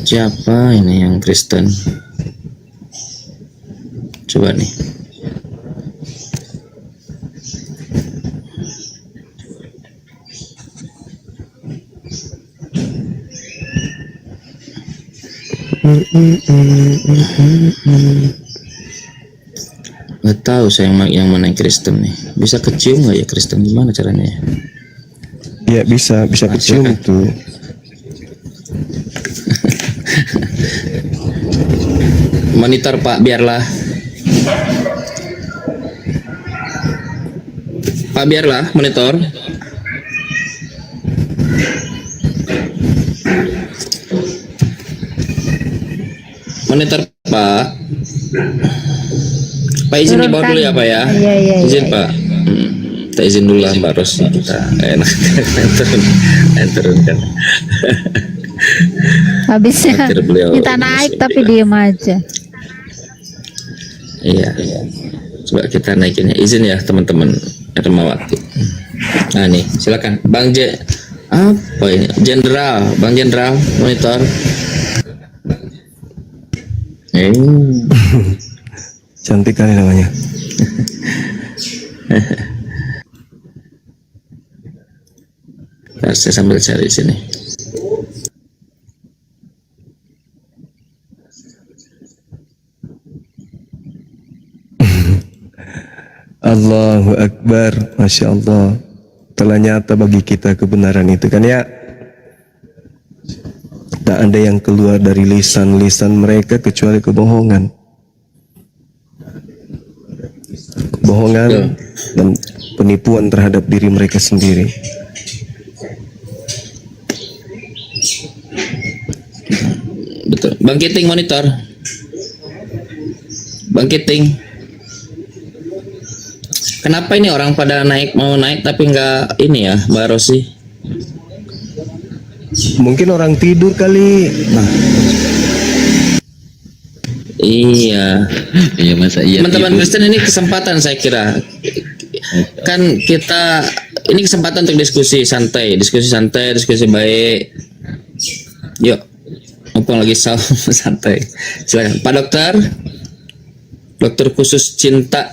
Siapa ini yang Kristen? Coba nih. Nggak tahu saya yang mana yang Kristen nih. Bisa kecium nggak ya Kristen, gimana caranya ya? Ya bisa kecium itu. Monitor Pak, biarlah. Pak, biarlah monitor. Monitor Pak. Pak izin di bawah dulu ya Pak ya. Iya. Izin Pak. Kita izin dulu lah Mbak Ros. Kita nggak enak turunkan. Habisnya Akhir beliau minta naik tapi diem aja. Iya. Coba kita naikinnya. Izin ya teman-teman. Ada waktu. Nah nih, silakan Bang apa ini? Bang Jenderal monitor. Cantik kali namanya. Ntar saya sambil cari sini. Allahu Akbar, Masya Allah. Telah nyata bagi kita kebenaran itu kan ya. Tak ada yang keluar dari lisan-lisan mereka kecuali kebohongan. Kebohongan dan penipuan terhadap diri mereka sendiri. Betul. Bang Kiting monitor. Bang Kiting. Kenapa ini orang pada mau naik tapi nggak ini ya, Mbak Rosi? Mungkin orang tidur kali. Nah. Iya masa iya. Teman-teman Kristen ini kesempatan saya kira. Kan kita ini kesempatan untuk diskusi santai, diskusi baik. Yuk. Mumpung lagi santai. Silakan Pak Dokter khusus cinta.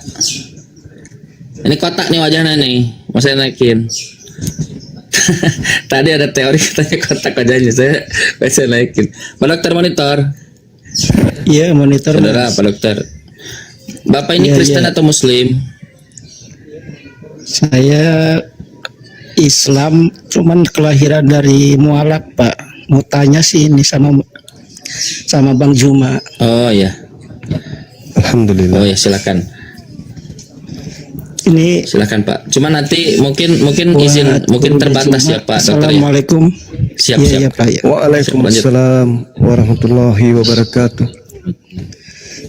Ini kotak nih wajahnya nih, mau saya naikin. Tadi ada teori katanya kotak wajahnya, saya naikin. Pak Dokter monitor. Iya monitor. Saudara Pak Dokter. Bapak ini Kristen atau Muslim? Saya Islam, cuman kelahiran dari mualaf Pak. Mau tanya sih ini sama Bang Juma. Oh ya. Alhamdulillah. Oh ya silakan. Ini Silakan Pak. Cuma nanti mungkin buat izin mungkin Guru terbatas ya Jumat. Pak dokter ya. Assalamualaikum. Siap, Iya, siap. iya, Pak. Ya. Waalaikumsalam warahmatullahi wabarakatuh.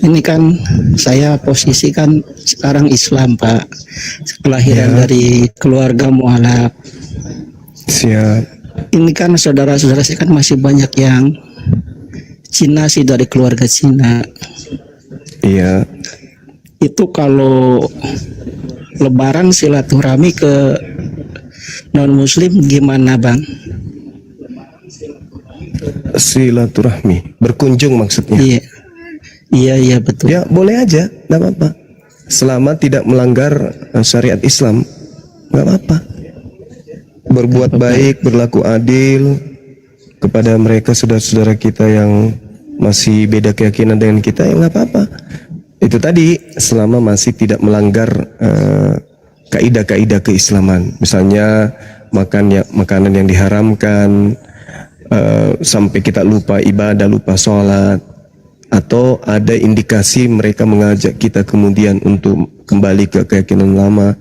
Ini kan saya posisi kan sekarang Islam, Pak. Kelahiran dari keluarga mualaf. Siap. Ini kan saudara-saudara saya kan masih banyak yang Cina sih, dari keluarga Cina. Iya. Itu kalau Lebaran silaturahmi ke non Muslim gimana, Bang? Silaturahmi, berkunjung maksudnya. Iya, iya, iya betul. Ya boleh aja, nggak apa-apa. Selama tidak melanggar syariat Islam, nggak apa-apa. Berbuat baik, berlaku adil kepada mereka saudara-saudara kita yang masih beda keyakinan dengan kita, ya nggak apa-apa. Itu tadi selama masih tidak melanggar kaidah-kaidah keislaman. Misalnya makanan yang diharamkan, sampai kita lupa ibadah, lupa sholat, atau ada indikasi mereka mengajak kita kemudian untuk kembali ke keyakinan lama.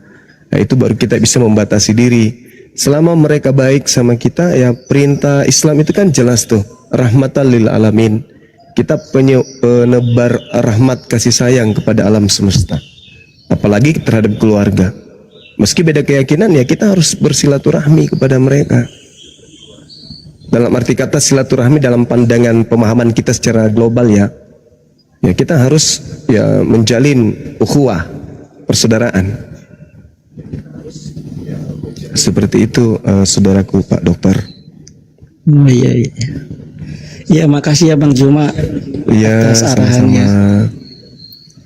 Nah, itu baru kita bisa membatasi diri. Selama mereka baik sama kita, ya perintah Islam itu kan jelas tuh, rahmatan lil alamin. Kita penebar rahmat kasih sayang kepada alam semesta, apalagi terhadap keluarga. Meski beda keyakinan, ya kita harus bersilaturahmi kepada mereka. Dalam arti kata silaturahmi dalam pandangan pemahaman kita secara global, ya kita harus ya menjalin ukhuwah, persaudaraan. Seperti itu, saudaraku Pak Dokter. Oh iya, iya. Ya, makasih ya Bang Juma Iya, atas arahannya.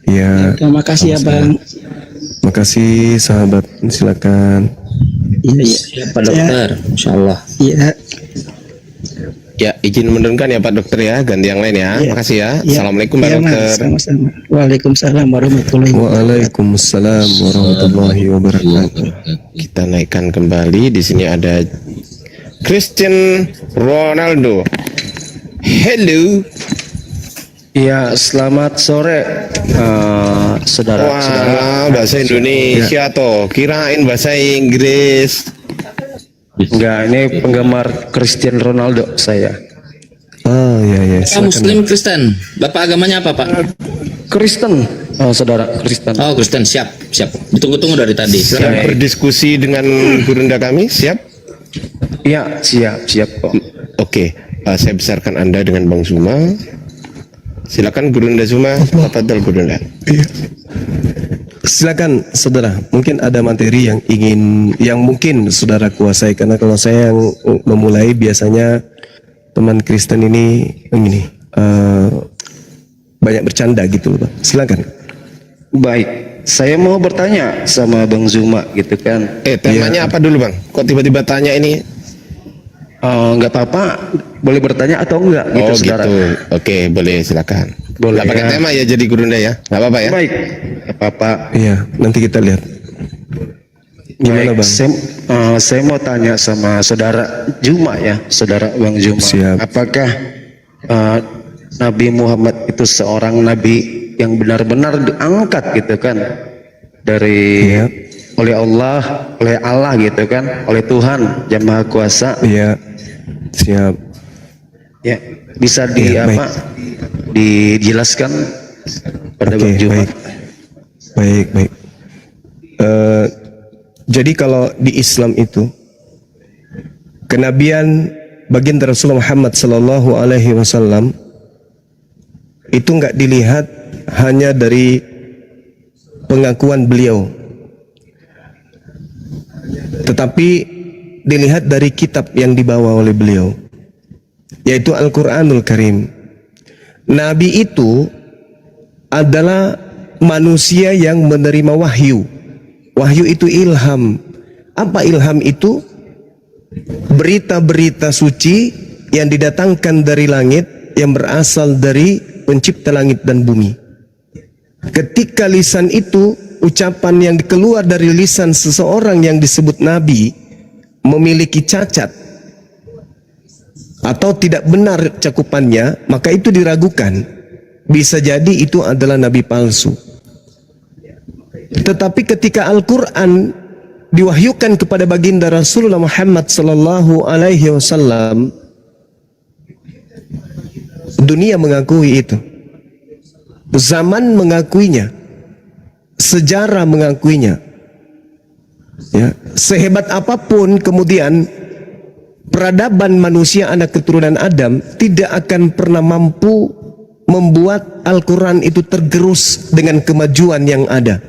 Iya. Terima kasih ya Bang. Makasih sahabat, silakan. Iya, iya. Ya, Pak dokter, Insya Allah. Iya. Ya, izin menurunkan ya Pak Dokter ya, ganti yang lain ya. Iya. Makasih ya. Iya. Assalamualaikum Pak Iya, Mas. Dokter. Sama-sama. Waalaikumsalam warahmatullahi wabarakatuh. Waalaikumsalam warahmatullahi wabarakatuh. Kita naikkan kembali. Di sini ada Cristiano Ronaldo. Hello. Ya, selamat sore saudara-saudara. Wah, bahasa Indonesia toh. Kirain bahasa Inggris. Enggak, ini penggemar Cristiano Ronaldo saya. Oh iya iya. Pak Muslim Kristen. Bapak agamanya apa Pak? Kristen, saudara Kristen. Oh Kristen, siap, siap. Ditunggu-tunggu dari tadi. Siap berdiskusi dengan gurunda kami, siap? Iya, siap kok. Oke, saya besarkan Anda dengan Bang Zuma. Silakan Gurunda Zuma, tafadhol Gurunda. Iya. Silakan saudara, mungkin ada materi yang mungkin saudara kuasai, karena kalau saya yang memulai biasanya teman Kristen ini banyak bercanda gitu loh, Pak. Silakan. Baik, saya mau bertanya sama Bang Zuma gitu kan. Temanya apa dulu Bang? Kok tiba-tiba tanya ini? Enggak apa-apa, boleh bertanya atau enggak gitu saudara. Gitu. Oke, boleh silakan. Boleh. Nggak pakai Ya. tema ya jadi Gurunda ya? Nggak apa-apa ya? Baik, nggak apa-apa. Iya, nanti kita lihat. Gimana Baik, Bang? saya mau tanya sama saudara Juma ya, saudara Bang Juma. Siap. Apakah Nabi Muhammad itu seorang nabi yang benar-benar diangkat gitu kan dari Iya. oleh Allah gitu kan, oleh Tuhan Yang Maha Kuasa? Iya. Siap. Ya, bisa Iya, dijelaskan pada Oke, Bang Juma? baik. Jadi kalau di Islam itu kenabian baginda Rasulullah Muhammad Sallallahu Alaihi Wasallam itu nggak dilihat hanya dari pengakuan beliau, tetapi dilihat dari kitab yang dibawa oleh beliau, yaitu Al-Quranul Karim. Nabi itu adalah manusia yang menerima wahyu. Wahyu itu ilham. Apa ilham itu? Berita-berita suci yang didatangkan dari langit, yang berasal dari pencipta langit dan bumi. Ketika lisan itu, ucapan yang keluar dari lisan seseorang yang disebut nabi memiliki cacat atau tidak benar cakupannya, maka itu diragukan. Bisa jadi itu adalah nabi palsu. Tetapi ketika Al-Quran diwahyukan kepada baginda Rasulullah Muhammad sallallahu alaihi wasallam, dunia mengakui itu, zaman mengakuinya, sejarah mengakuinya. Ya, sehebat apapun kemudian peradaban manusia anak keturunan Adam tidak akan pernah mampu membuat Al-Quran itu tergerus dengan kemajuan yang ada.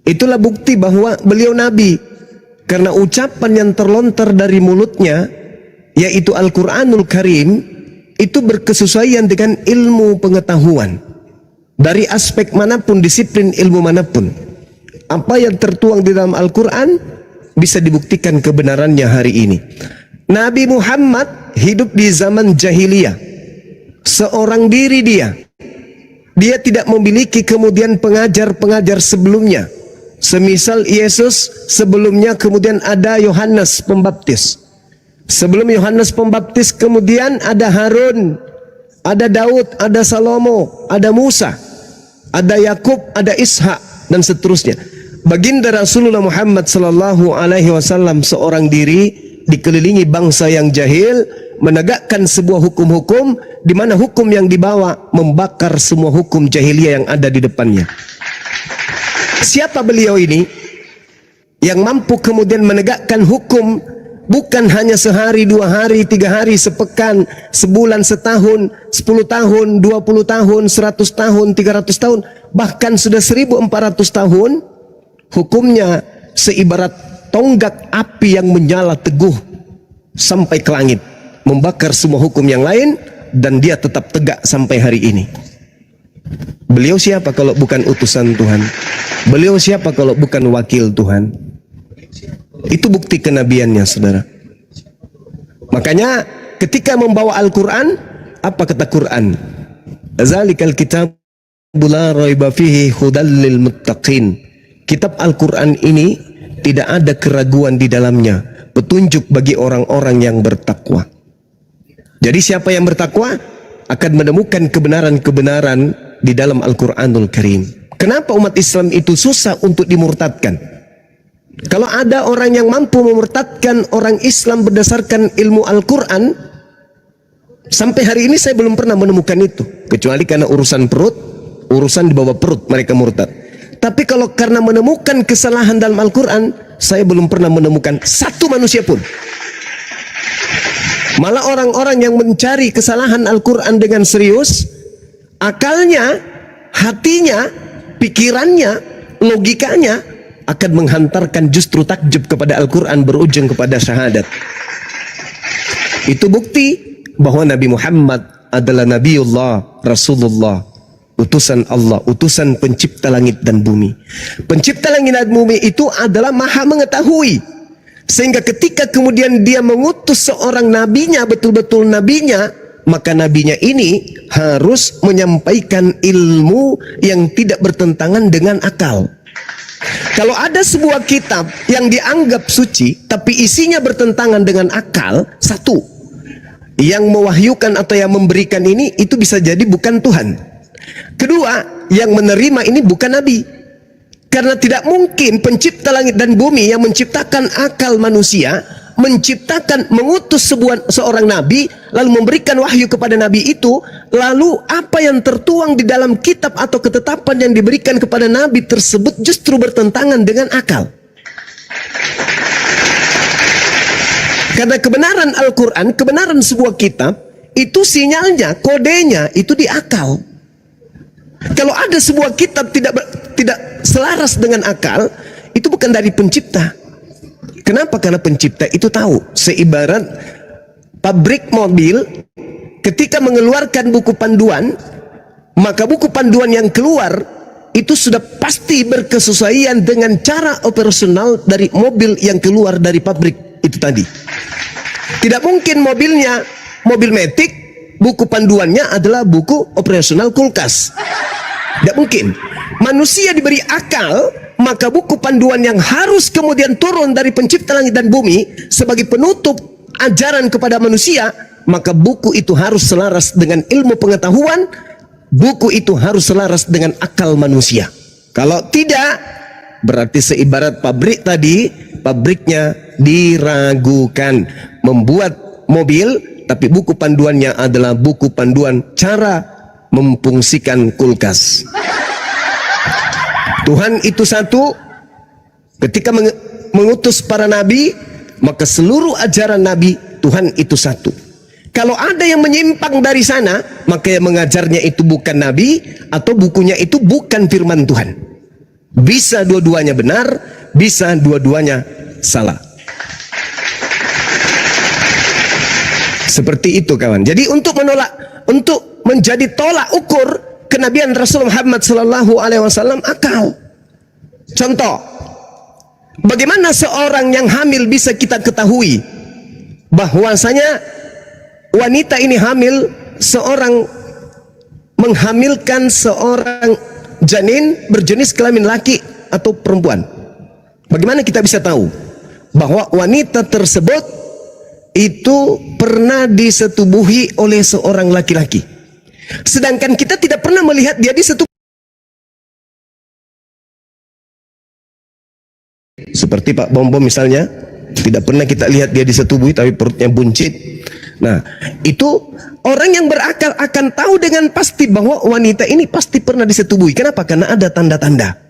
Itulah bukti bahwa beliau Nabi, karena ucapan yang terlontar dari mulutnya, yaitu Al-Quranul Karim, itu berkesesuaian dengan ilmu pengetahuan. Dari aspek manapun, disiplin ilmu manapun, apa yang tertuang di dalam Al-Quran bisa dibuktikan kebenarannya hari ini. Nabi Muhammad hidup di zaman jahiliyah, seorang diri dia tidak memiliki kemudian pengajar-pengajar sebelumnya. Semisal Yesus, sebelumnya kemudian ada Yohanes Pembaptis. Sebelum Yohanes Pembaptis kemudian ada Harun, ada Daud, ada Salomo, ada Musa, ada Yakub, ada Ishak, dan seterusnya. Baginda Rasulullah Muhammad sallallahu alaihi wasallam seorang diri dikelilingi bangsa yang jahil, menegakkan sebuah hukum-hukum di mana hukum yang dibawa membakar semua hukum jahiliyah yang ada di depannya. Siapa beliau ini yang mampu kemudian menegakkan hukum bukan hanya sehari, 2 hari, 3 hari, sepekan, sebulan, setahun, 10 tahun, 20 tahun, 100 tahun, 300 tahun, bahkan sudah 1400 tahun, hukumnya seibarat tonggak api yang menyala teguh sampai ke langit, membakar semua hukum yang lain, dan dia tetap tegak sampai hari ini. Beliau siapa kalau bukan utusan Tuhan? Beliau siapa kalau bukan wakil Tuhan? Itu bukti kenabiannya, saudara. Makanya ketika membawa Al-Quran, apa kata Quran? Zalikal kitabu la raiba fihi hudal lil muttaqin. Kitab Al-Quran ini tidak ada keraguan di dalamnya, petunjuk bagi orang-orang yang bertakwa. Jadi siapa yang bertakwa akan menemukan kebenaran-kebenaran di dalam Al-Quranul Karim. Kenapa umat Islam itu susah untuk dimurtadkan? Kalau ada orang yang mampu memurtadkan orang Islam berdasarkan ilmu Al-Quran, sampai hari ini saya belum pernah menemukan itu. Kecuali karena urusan perut, urusan di bawah perut mereka murtad. Tapi kalau karena menemukan kesalahan dalam Al-Quran, saya belum pernah menemukan satu manusia pun. Malah orang-orang yang mencari kesalahan Al-Quran dengan serius, akalnya, hatinya, pikirannya, logikanya akan menghantarkan justru takjub kepada Al-Quran berujung kepada syahadat. Itu bukti bahwa Nabi Muhammad adalah Nabiullah, Rasulullah, utusan Allah, utusan pencipta langit dan bumi. Pencipta langit dan bumi itu adalah maha mengetahui. Sehingga ketika kemudian dia mengutus seorang nabinya, betul-betul nabinya, maka nabinya ini harus menyampaikan ilmu yang tidak bertentangan dengan akal. Kalau ada sebuah kitab yang dianggap suci tapi isinya bertentangan dengan akal, satu, yang mewahyukan atau yang memberikan ini itu bisa jadi bukan Tuhan. Kedua, yang menerima ini bukan nabi. Karena tidak mungkin pencipta langit dan bumi yang menciptakan akal manusia, mengutus seorang nabi, lalu memberikan wahyu kepada nabi itu, lalu apa yang tertuang di dalam kitab atau ketetapan yang diberikan kepada nabi tersebut justru bertentangan dengan akal. Karena kebenaran Al-Quran, kebenaran sebuah kitab, itu sinyalnya, kodenya, itu di akal. Kalau ada sebuah kitab tidak selaras dengan akal, itu bukan dari pencipta. Kenapa? Karena pencipta itu tahu. Seibarat pabrik mobil ketika mengeluarkan buku panduan, maka buku panduan yang keluar itu sudah pasti berkesesuaian dengan cara operasional dari mobil yang keluar dari pabrik itu tadi. Tidak mungkin mobilnya mobil metik, buku panduannya adalah buku operasional kulkas. Tidak mungkin. Manusia diberi akal, maka buku panduan yang harus kemudian turun dari pencipta langit dan bumi sebagai penutup ajaran kepada manusia, maka buku itu harus selaras dengan ilmu pengetahuan, buku itu harus selaras dengan akal manusia. Kalau tidak, berarti seibarat pabrik tadi, pabriknya diragukan. Membuat mobil, tapi buku panduannya adalah buku panduan cara memfungsikan kulkas. Tuhan itu satu. Ketika mengutus para nabi, maka seluruh ajaran nabi Tuhan itu satu. Kalau ada yang menyimpang dari sana, maka yang mengajarnya itu bukan nabi, atau bukunya itu bukan firman Tuhan. Bisa dua-duanya benar, bisa dua-duanya salah. Seperti itu kawan. Jadi untuk menjadi tolak ukur kenabian Rasul Muhammad sallallahu alaihi wasallam akal. Contoh, bagaimana seorang yang hamil bisa kita ketahui bahwasanya wanita ini hamil, seorang menghamilkan seorang janin berjenis kelamin laki atau perempuan. Bagaimana kita bisa tahu bahwa wanita tersebut itu pernah disetubuhi oleh seorang laki-laki, sedangkan kita tidak pernah melihat dia disetubuhi? Seperti Pak Bom Bom misalnya, tidak pernah kita lihat dia disetubuhi tapi perutnya buncit. Nah, itu orang yang berakal akan tahu dengan pasti bahwa wanita ini pasti pernah disetubuhi. Kenapa? Karena ada tanda-tanda.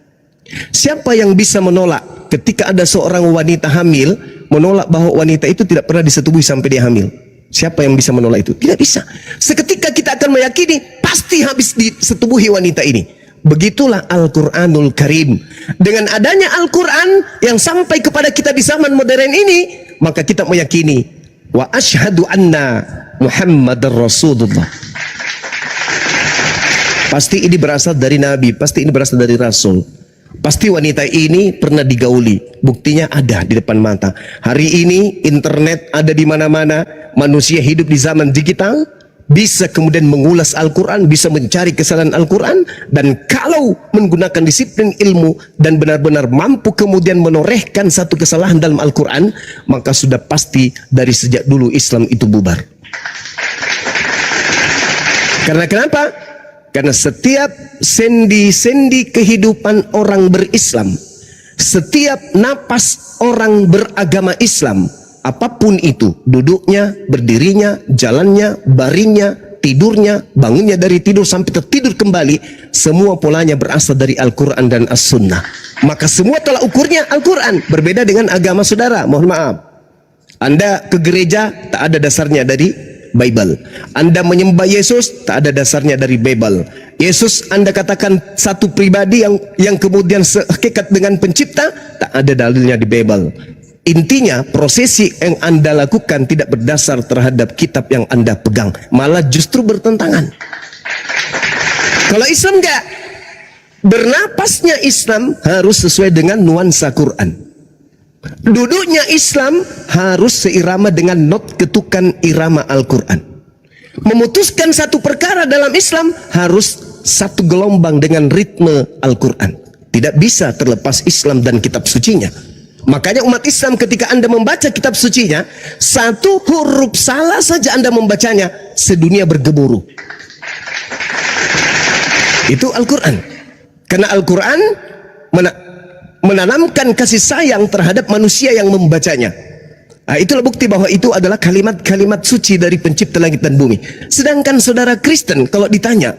Siapa yang bisa menolak ketika ada seorang wanita hamil, menolak bahwa wanita itu tidak pernah disetubuhi sampai dia hamil? Siapa yang bisa menolak itu? Tidak bisa. Seketika kita akan meyakini pasti habis disetubuhi wanita ini. Begitulah Al-Quranul Karim. Dengan adanya Al-Quran yang sampai kepada kita di zaman modern ini, maka kita meyakini wa asyhadu anna Muhammadar Rasulullah. Pasti ini berasal dari Nabi, pasti ini berasal dari Rasul. Pasti wanita ini pernah digauli. Buktinya ada di depan mata. Hari ini internet ada di mana-mana. Manusia hidup di zaman digital, bisa kemudian mengulas Al-Quran, bisa mencari kesalahan Al-Quran, dan kalau menggunakan disiplin ilmu dan benar-benar mampu kemudian menorehkan satu kesalahan dalam Al-Quran, maka sudah pasti dari sejak dulu Islam itu bubar. Karena kenapa? Karena setiap sendi-sendi kehidupan orang berislam, setiap napas orang beragama Islam, apapun itu, duduknya, berdirinya, jalannya, baringnya, tidurnya, bangunnya dari tidur sampai tertidur kembali, semua polanya berasal dari Al-Quran dan As-Sunnah. Maka semua tolak ukurnya Al-Quran. Berbeda dengan agama saudara, mohon maaf. Anda ke gereja, tak ada dasarnya dari Bible. Anda menyembah Yesus, tak ada dasarnya dari Bible. Yesus Anda katakan satu pribadi yang kemudian sehakikat dengan pencipta, tak ada dalilnya di Bible. Intinya prosesi yang Anda lakukan tidak berdasar terhadap kitab yang Anda pegang, malah justru bertentangan. Kalau Islam enggak, bernapasnya Islam harus sesuai dengan nuansa Quran. Duduknya Islam harus seirama dengan not ketukan irama Al-Quran. Memutuskan satu perkara dalam Islam harus satu gelombang dengan ritme Al-Quran. Tidak bisa terlepas Islam dan kitab sucinya. Makanya umat Islam ketika Anda membaca kitab sucinya, satu huruf salah saja Anda membacanya, sedunia bergemuruh. Itu Al-Quran. Karena Al-Quran menanamkan kasih sayang terhadap manusia yang membacanya. Nah, itulah bukti bahwa itu adalah kalimat-kalimat suci dari pencipta langit dan bumi. Sedangkan saudara Kristen kalau ditanya,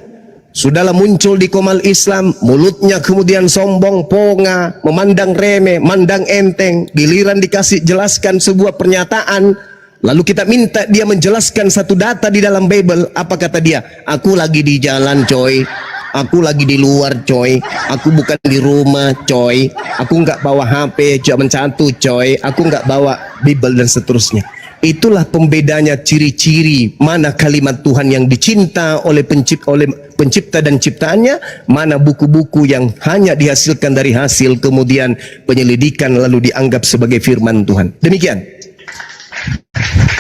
sudahlah muncul di komal Islam, mulutnya kemudian sombong, ponga, memandang remeh, mandang enteng, giliran dikasih jelaskan sebuah pernyataan, lalu kita minta dia menjelaskan satu data di dalam Bible, apa kata dia? Aku lagi di jalan coy, aku lagi di luar coy, aku bukan di rumah coy, aku nggak bawa HP, cuma satu coy, aku nggak bawa Bible dan seterusnya. Itulah pembedanya, ciri-ciri mana kalimat Tuhan yang dicinta oleh pencipta dan ciptaannya, mana buku-buku yang hanya dihasilkan dari hasil kemudian penyelidikan lalu dianggap sebagai firman Tuhan. Demikian.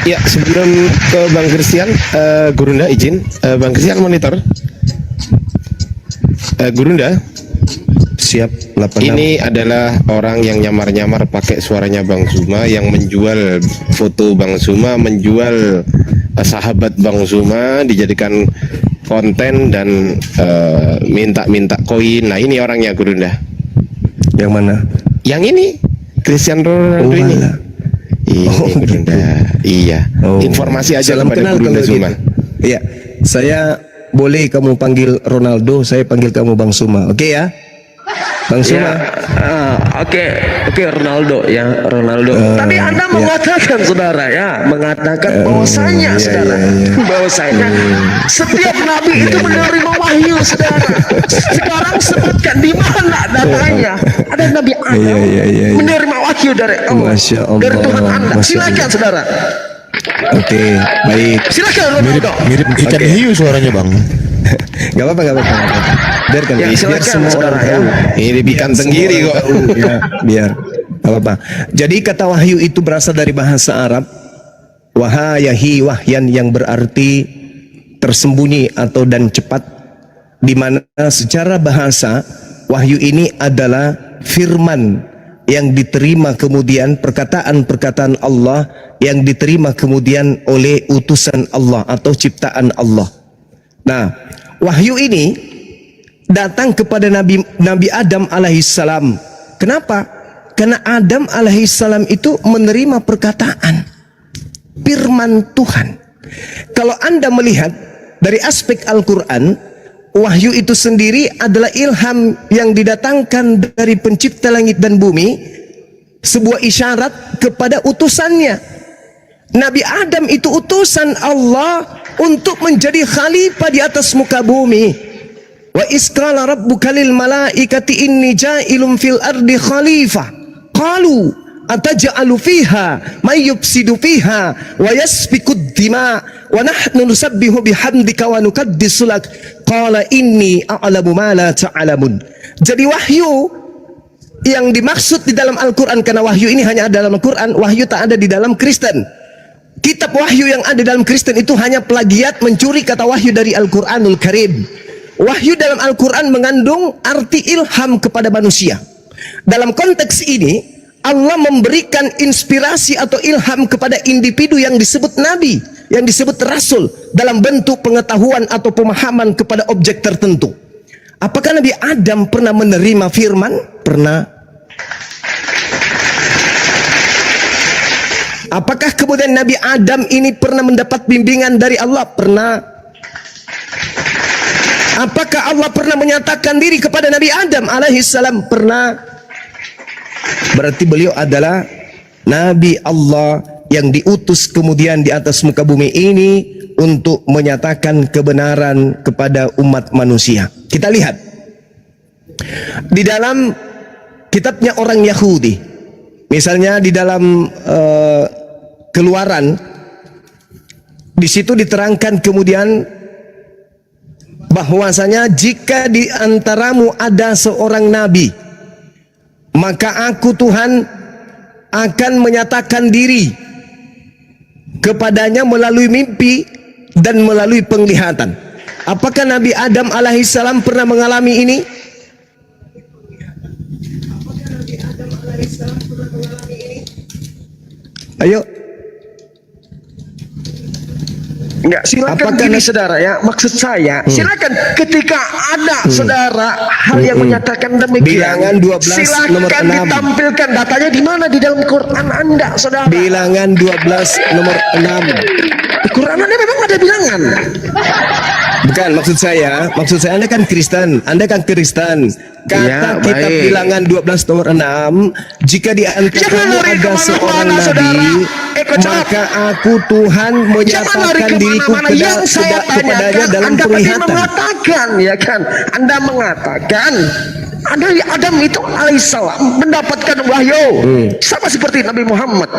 Ya, sebelum ke Bang Christian, Gurunda izin, Bang Christian monitor. Gurunda, siap. 86. Ini adalah orang yang nyamar-nyamar pakai suaranya Bang Zuma, yang menjual foto Bang Zuma, menjual sahabat Bang Zuma dijadikan konten dan minta-minta koin. Nah ini orangnya Gurunda. Yang mana? Yang ini Cristiano Ronaldo ini. alah. Ini Gurunda. Iya. Informasi aja Salam kepada kenal Gurunda kalau Zuma. gitu. Iya, saya boleh kamu panggil Ronaldo, saya panggil kamu Bang Suma. Oke ya? Bang Suma. Oke, Ronaldo ya, Ronaldo. Tadi Anda mengatakan saudara ya, mengatakan bahwasanya saudara, bahwasanya setiap nabi itu menerima wahyu saudara. Sekarang sebutkan di mana datanya? Ada Nabi Adam menerima wahyu dari Allah, Masya Allah. dari Tuhan Anda. Masya Silakan Allah. saudara. Oke, baik. Silakan Ronaldo. Mirip ikan hiu suaranya bang. Gak apa-apa, gak apa-apa. Biarkan, Ya, biar silakan, semua saudara, orang ya. tahu. Ini ikan tenggiri kok. Ya, biar. Gak apa-apa. Jadi kata wahyu itu berasal dari bahasa Arab. Wahayahi wahyan yang berarti tersembunyi atau dan cepat. Di mana secara bahasa wahyu ini adalah firman yang diterima kemudian, perkataan-perkataan Allah yang diterima kemudian oleh utusan Allah atau ciptaan Allah. Nah, wahyu ini datang kepada Nabi Adam alaihissalam. Kenapa? Karena Adam alaihissalam itu menerima perkataan firman Tuhan. Kalau Anda melihat dari aspek Al-Quran, wahyu itu sendiri adalah ilham yang didatangkan dari pencipta langit dan bumi, sebuah isyarat kepada utusannya. Nabi Adam itu utusan Allah untuk menjadi khalifah di atas muka bumi. Wa isqala rabbuka lil malaikati inni ja'ilun fil ardi khalifah. Qalu ataj'alu fiha may yufsidu fiha wa yasfikud dima wa nahnu nusabbihu bihamdika wa nuqaddisu lak. Qala inni a'lamu ma la ta'lamun. Jadi wahyu yang dimaksud di dalam Al-Quran, karena wahyu ini hanya ada dalam Al-Quran, wahyu tak ada di dalam Kristen. Kitab wahyu yang ada dalam Kristen itu hanya plagiat, mencuri kata wahyu dari Al-Quranul Karim. Wahyu dalam Al-Quran mengandung arti ilham kepada manusia. Dalam konteks ini, Allah memberikan inspirasi atau ilham kepada individu yang disebut nabi, yang disebut rasul, dalam bentuk pengetahuan atau pemahaman kepada objek tertentu. Apakah Nabi Adam pernah menerima firman? Pernah. Apakah kemudian Nabi Adam ini pernah mendapat bimbingan dari Allah? Pernah. Apakah Allah pernah menyatakan diri kepada Nabi Adam alaihissalam? Pernah. Berarti beliau adalah Nabi Allah yang diutus kemudian di atas muka bumi ini untuk menyatakan kebenaran kepada umat manusia. Kita lihat di dalam kitabnya orang Yahudi, misalnya di dalam Keluaran, di situ diterangkan kemudian bahwasanya jika di antaramu ada seorang nabi, maka aku Tuhan akan menyatakan diri kepadanya melalui mimpi dan melalui penglihatan. Apakah Nabi Adam alaihissalam pernah mengalami ini? Ayo. Enggak, silakan gini saudara ya. Maksud saya, silakan ketika ada saudara hal yang menyatakan demikian, Bilangan 12 nomor silakan 6. ditampilkan datanya di mana di dalam Quran Anda, saudara. Bilangan 12 nomor 6. Di Quran Anda memang ada bilangan. Bukan, maksud saya Anda kan Kristen. Kata Ya, kitab baik. bilangan 12 nomor 6, jika di antaramu lari ada kemana-mana, seorang saudara. nabi, Kocok. maka aku Tuhan Jangan lari menyatakan diriku kemana-mana. Yang saya kepadanya tanyakan, dalam Anda tadi penglihatan. mengatakan, ya kan? Anda mengatakan Adam itu alaihissalam mendapatkan wahyu sama seperti Nabi Muhammad.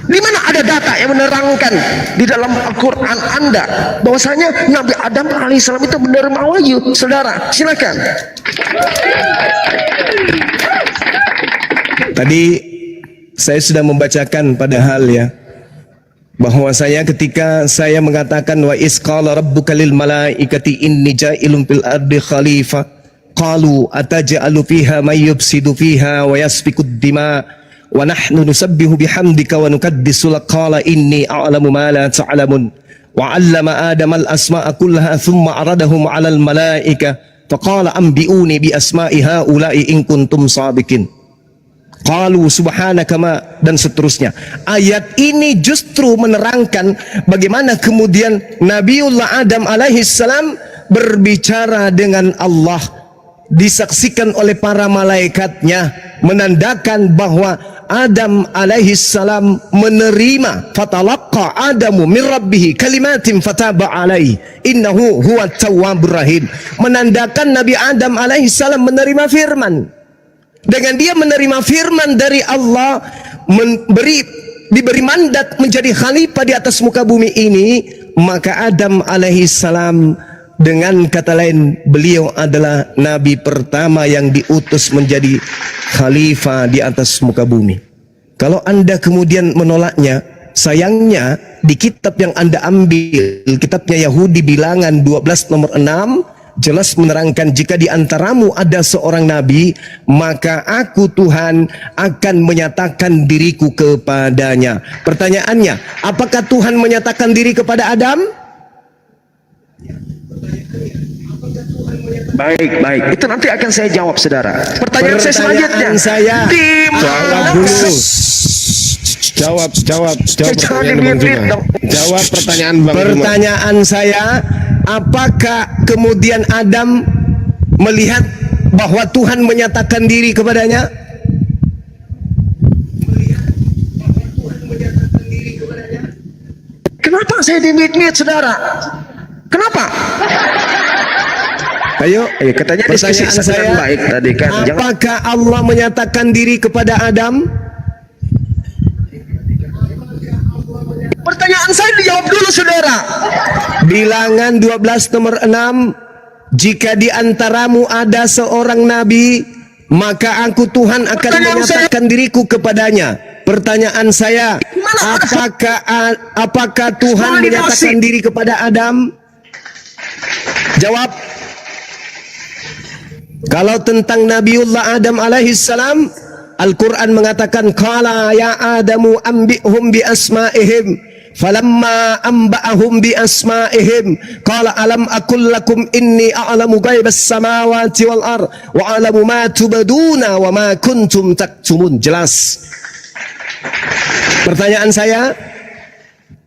Di mana ada data yang menerangkan di dalam Al-Quran Anda bahwasanya Nabi Adam alaihissalam itu menerima wahyu? Saudara, silakan. Tadi saya sudah membacakan padahal ya, bahwasanya ketika saya mengatakan wa isqala rabbuka lil malaikati inni ja'ilun fil ardi khalifah qalu ataj'alu fiha may yufsidu fiha wa yasfikud dima wa nahnu nusabbihu bihamdika wa nukaddisu lak qala inni a'lamu ma la ta'lamun wa 'allama adama al-asma'a kullaha thumma 'aradahum 'alal malaika faqala anbi'uni bi asma'i haula'i in kuntum shadiqin. Qalu subhanaka ma, dan seterusnya. Ayat ini justru menerangkan bagaimana kemudian Nabiullah Adam alaihissalam berbicara dengan Allah, disaksikan oleh para malaikatnya, menandakan bahwa Adam alaihissalam menerima, fatalaqqa Adamu min rabbih kalimatin fataba alaihi innahu huwat tawwabur rahim, menandakan Nabi Adam alaihissalam menerima firman. Dengan dia menerima firman dari Allah, diberi mandat menjadi khalifah di atas muka bumi ini, maka Adam alaihissalam, dengan kata lain, beliau adalah nabi pertama yang diutus menjadi khalifah di atas muka bumi. Kalau Anda kemudian menolaknya, sayangnya di kitab yang Anda ambil, kitabnya Yahudi Bilangan 12 nomor 6, jelas menerangkan jika di antaramu ada seorang nabi, maka aku Tuhan akan menyatakan diriku kepadanya. Pertanyaannya, apakah Tuhan menyatakan diri kepada Adam? Baik. Itu nanti akan saya jawab, saudara. Pertanyaan saya selanjutnya. Jawab dulu. Jawab pertanyaan Bang Zuma. Jawab pertanyaan Bang Zuma. Pertanyaan saya, apakah kemudian Adam melihat bahwa Tuhan menyatakan diri kepadanya? Kenapa saya dimit-mit, saudara? Kenapa? Ayo, katanya diskusi pertanyaan saya, baik tadi kan. apakah Allah menyatakan diri kepada Adam? Pertanyaan saya dijawab dulu, saudara. Bilangan 12 nomor 6, jika di antaramu ada seorang nabi, maka aku Tuhan akan menyatakan diriku kepadanya. Pertanyaan saya, apakah Tuhan menyatakan diri kepada Adam? Jawab. Kalau tentang Nabiullah Adam alaihissalam, Al-Quran mengatakan, qala ya Adamu ambihum bi asma'ihim, falamma amba'ahum bi asma'ihim qala alam aqul lakum inni a'lamu ghaibas samawati wal ard wa a'lamu ma tubaduna wa ma kuntum taktumun. Jelas. Pertanyaan saya,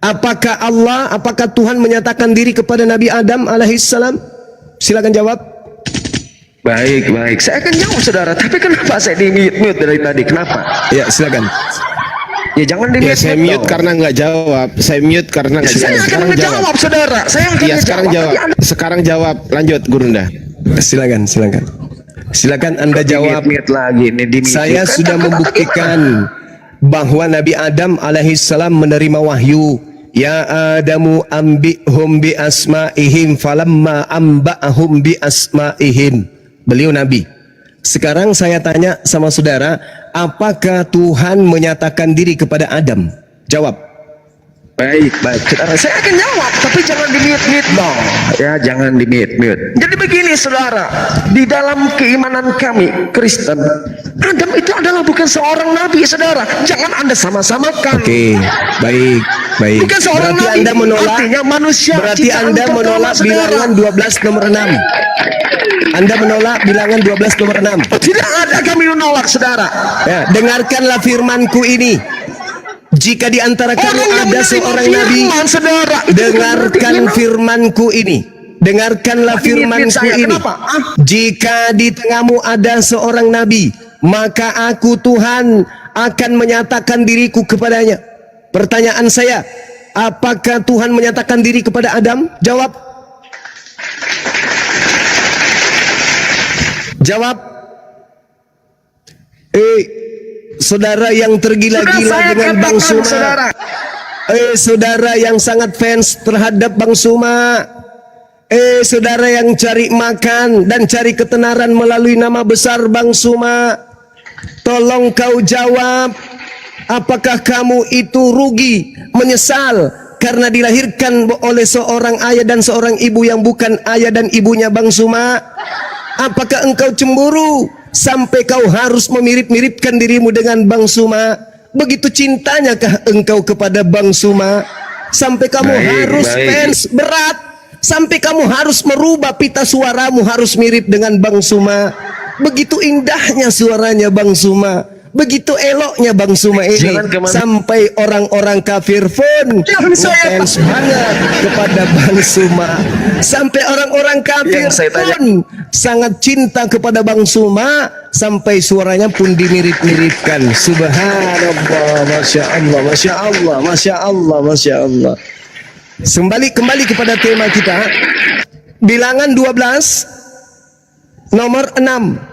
apakah Tuhan menyatakan diri kepada Nabi Adam alaihissalam? Silakan jawab. Baik. Saya akan jawab, saudara. Tapi kenapa saya di-mute dari tadi? Kenapa? Ya, silakan. Ya jangan di-mute. Saya mute karena nggak jawab. Saya akan menjawab, saudara. Saya akan Sekarang jawab. Lanjut, Gurunda. Silakan. Silakan Anda jawab. Lagi ini saya sudah membuktikan bahwa Nabi Adam alaihissalam menerima wahyu. Ya Adamu ambihum bi asma'ihim falamma amba'ahum bi asma'ihim. Beliau Nabi. Sekarang saya tanya sama saudara, apakah Tuhan menyatakan diri kepada Adam? Jawab. Baik. Saudara, saya akan jawab, tapi jangan di-mute dong. Ya, jangan di-mute. Jadi begini, saudara, di dalam keimanan kami Kristen, Adam itu adalah bukan seorang nabi, saudara. Jangan Anda sama-samakan. Oke, baik. Bukan seorang berarti nabi. Anda menolak. Artinya manusia. Berarti Anda menolak bilangan 12 nomor 6. Anda menolak bilangan 12 nomor 6. Tidak ada kami menolak, saudara. Ya, dengarkanlah firmanku ini. Jika di antara kamu ada seorang nabi, dengarkan firmanku ini. Dengarkanlah firmanku ini. Jika di tengahmu ada seorang nabi, maka aku Tuhan akan menyatakan diriku kepadanya. Pertanyaan saya, apakah Tuhan menyatakan diri kepada Adam? Jawab. Saudara yang tergila-gila dengan Bang Suma. Saudara yang sangat fans terhadap Bang Suma. Saudara yang cari makan dan cari ketenaran melalui nama besar Bang Suma. Tolong kau jawab, apakah kamu itu rugi, menyesal karena dilahirkan oleh seorang ayah dan seorang ibu yang bukan ayah dan ibunya Bang Suma? Apakah engkau cemburu sampai kau harus memirip-miripkan dirimu dengan Bang Suma? Begitu cintanyakah engkau kepada Bang Suma sampai kamu harus fans berat, sampai kamu harus merubah pita suaramu harus mirip dengan Bang Suma? Begitu indahnya suaranya Bang Suma, begitu eloknya Bang Suma ini, sampai orang-orang kafir pun fans banget kepada Bang Suma, sampai orang-orang kafir pun sangat cinta kepada Bang Suma, sampai suaranya pun dimirip-miripkan. Subhanallah, masya Allah, masya Allah, masya Allah, masya Allah. Kembali kepada tema kita, Bilangan 12 nomor 6.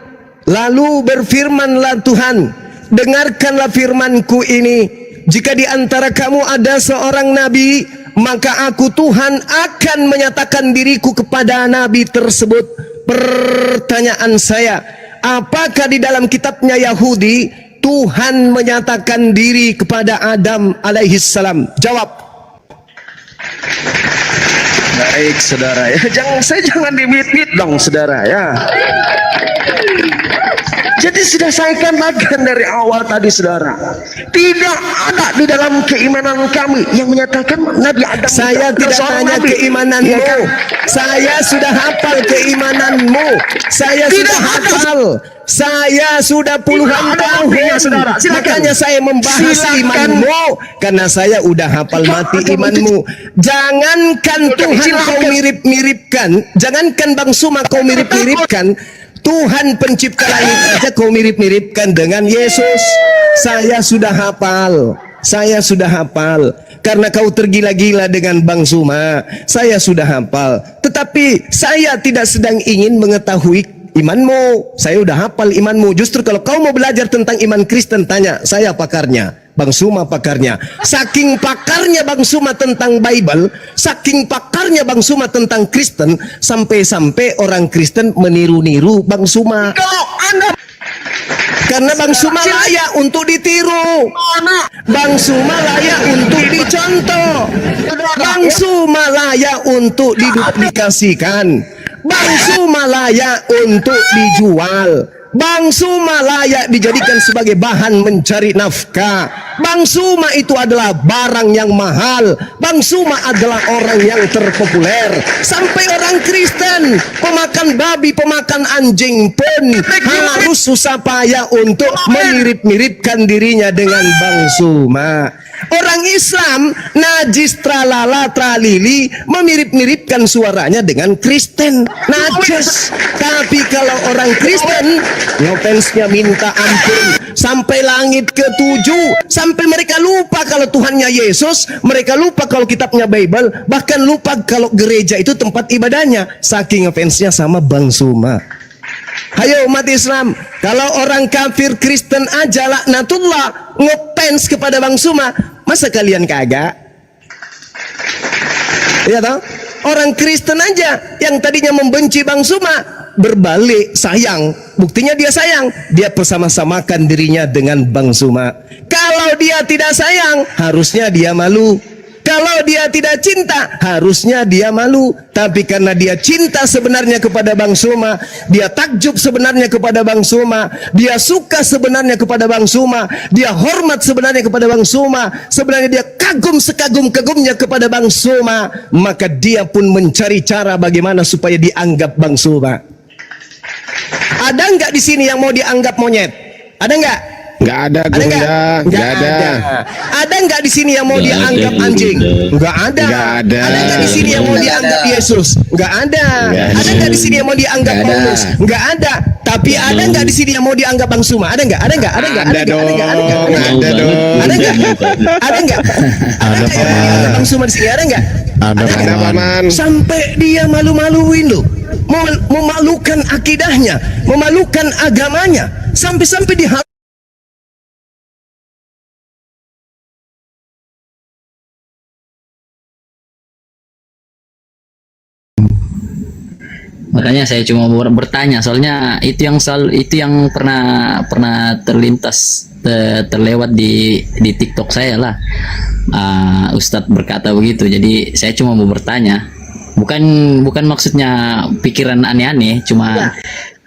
Lalu berfirmanlah Tuhan, dengarkanlah firmanku ini, jika di antara kamu ada seorang nabi, maka aku Tuhan akan menyatakan diriku kepada nabi tersebut. Pertanyaan saya, apakah di dalam kitabnya Yahudi Tuhan menyatakan diri kepada Adam alaihissalam? Jawab. Baik saudara ya, jangan dimit-mit dong saudara ya. Jadi sudah saya katakan dari awal tadi saudara, tidak ada di dalam keimanan kami yang menyatakan Nabi Adam. Saya tidak tanya keimananmu, ya kan? Saya sudah hafal keimananmu, saya sudah hafal, saya sudah puluhan tahun, makanya saya membahas imanmu, karena saya udah hafal mati imanmu. Jangankan Tuhan kau mirip-miripkan, jangankan Bang Suma kau mirip-miripkan, Tuhan pencipta langit aja kau mirip-miripkan dengan Yesus. Saya sudah hafal, saya sudah hafal. Karena kau tergila-gila dengan Bang Suma, saya sudah hafal. Tetapi saya tidak sedang ingin mengetahui imanmu. Saya udah hafal imanmu. Justru kalau kau mau belajar tentang iman Kristen, tanya saya pakarnya, Bang Suma pakarnya. Saking pakarnya Bang Suma tentang Bible, saking pakarnya Bang Suma tentang Kristen, sampai-sampai orang Kristen meniru-niru Bang Suma. Karena Bang Suma layak untuk ditiru, Bang Suma layak untuk dicontoh, Bang Suma layak untuk diduplikasikan, Bang Suma layak untuk dijual, Bang Suma layak dijadikan sebagai bahan mencari nafkah. Bang Suma itu adalah barang yang mahal. Bang Suma adalah orang yang terpopuler. Sampai orang Kristen, pemakan babi, pemakan anjing pun harus susah payah untuk memirip-miripkan dirinya dengan Bang Suma. Orang Islam najis tralala tralili memirip-miripkan suaranya dengan Kristen, najis. Tapi kalau orang Kristen ngefans-nya minta ampun sampai langit ke-7, sampai mereka lupa kalau Tuhannya Yesus, mereka lupa kalau kitabnya Bible, bahkan lupa kalau gereja itu tempat ibadahnya, saking ngefans-nya sama Bang Suma. Hayo umat Islam, kalau orang kafir Kristen aja laknatullah ngefans kepada Bang Suma, masa kalian kagak? Ya toh? Orang Kristen aja yang tadinya membenci Bang Suma berbalik sayang. Buktinya dia sayang, dia bersama-samakan dirinya dengan Bang Suma. Kalau dia tidak sayang, harusnya dia malu. Kalau dia tidak cinta, harusnya dia malu. Tapi karena dia cinta sebenarnya kepada Bang Suma, dia takjub sebenarnya kepada Bang Suma, dia suka sebenarnya kepada Bang Suma, dia hormat sebenarnya kepada Bang Suma, sebenarnya dia kagum sekagum-kagumnya kepada Bang Suma, maka dia pun mencari cara bagaimana supaya dianggap Bang Suma. Ada nggak di sini yang mau dianggap monyet? Ada nggak? Nggak ada, Gurunda. Nggak ada. Ada nggak di sini yang mau dianggap anjing? Nggak ada. Ada. Ada nggak di sini yang mau dianggap Yesus? Nggak ada. Ada nggak di sini yang mau dianggap Paulus? Nggak ada. Tapi ada nggak di sini yang mau dianggap Bang Suma? Ada nggak? Ada nggak? Ada nggak? Ada dong. Ada dong. Ada nggak? Ada nggak? Ada nggak Bang Suma di sini? Ada nggak? Ada, Paman. Sampai dia malu-maluin loh, memalukan akidahnya, memalukan agamanya, sampai-sampai di Makanya saya cuma bertanya, soalnya itu yang pernah terlintas terlewat di TikTok saya lah. Ustadz berkata begitu, jadi saya cuma mau bertanya. Bukan maksudnya pikiran aneh-aneh, cuma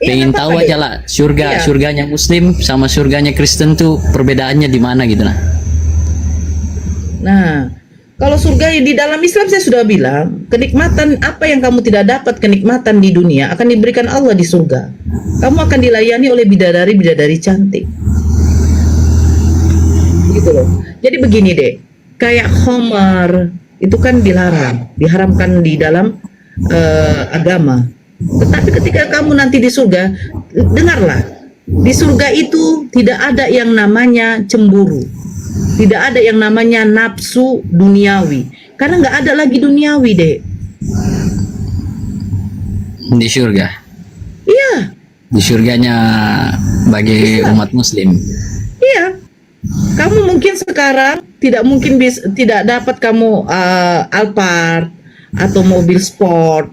pengen apa-apa tahu deh. aja lah Iya. surganya Muslim sama surganya Kristen tuh perbedaannya di mana gitu nah. Nah, kalau surga di dalam Islam saya sudah bilang, kenikmatan apa yang kamu tidak dapat kenikmatan di dunia akan diberikan Allah di surga. Kamu akan dilayani oleh bidadari-bidadari cantik. Gitu loh. Jadi begini deh, kayak Homer itu kan diharamkan di dalam agama. Tetapi ketika kamu nanti di surga, dengarlah, di surga itu tidak ada yang namanya cemburu. Tidak ada yang namanya nafsu duniawi. Karena nggak ada lagi duniawi, Dek. Di surga. Iya, Di surganya bagi umat Muslim. iya. Kamu mungkin sekarang tidak dapat kamu Alphard atau mobil sport.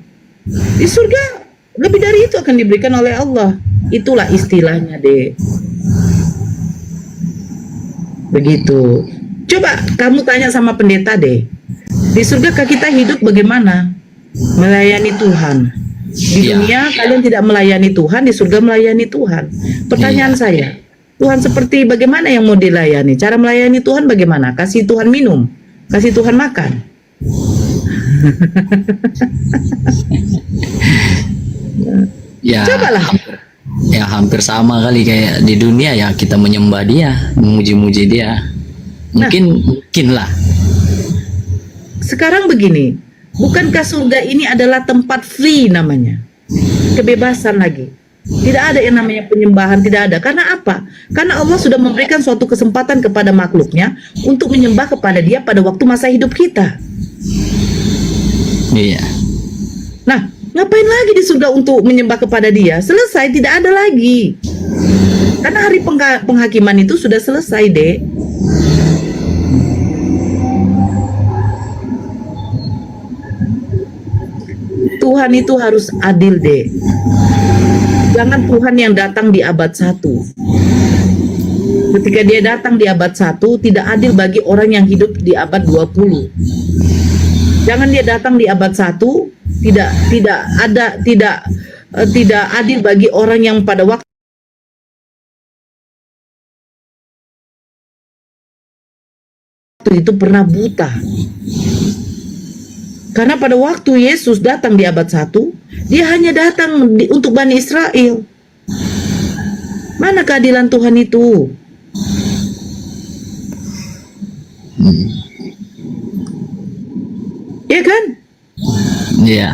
Di surga lebih dari itu akan diberikan oleh Allah. Itulah istilahnya, Dek. Begitu. Coba kamu tanya sama pendeta deh. Di surga kita hidup bagaimana? Melayani Tuhan. Di Iya. dunia kalian tidak melayani Tuhan, di surga melayani Tuhan. Pertanyaan saya, Tuhan seperti bagaimana yang mau dilayani? Cara melayani Tuhan bagaimana? Kasih Tuhan minum, kasih Tuhan makan. Ya. Cobalah. Ya hampir sama kali kayak di dunia ya kita menyembah dia, memuji-muji dia. Mungkin lah. Sekarang begini, bukankah surga ini adalah tempat free namanya? Kebebasan lagi. Tidak ada yang namanya penyembahan, tidak ada. Karena apa? Karena Allah sudah memberikan suatu kesempatan kepada makhluknya untuk menyembah kepada dia pada waktu masa hidup kita. Iya. Nah, ngapain lagi di surga untuk menyembah kepada dia? Selesai, tidak ada lagi. Karena hari penghakiman itu sudah selesai, Dek. Tuhan itu harus adil, Dek. Jangan Tuhan yang datang di abad 1. Ketika dia datang di abad 1, tidak adil bagi orang yang hidup di abad 20. Jangan dia datang di abad 1, tidak adil bagi orang yang pada waktu itu pernah buta. Karena pada waktu Yesus datang di abad 1, dia hanya datang untuk Bani Israel. Mana keadilan Tuhan itu? Ya kan? Iya.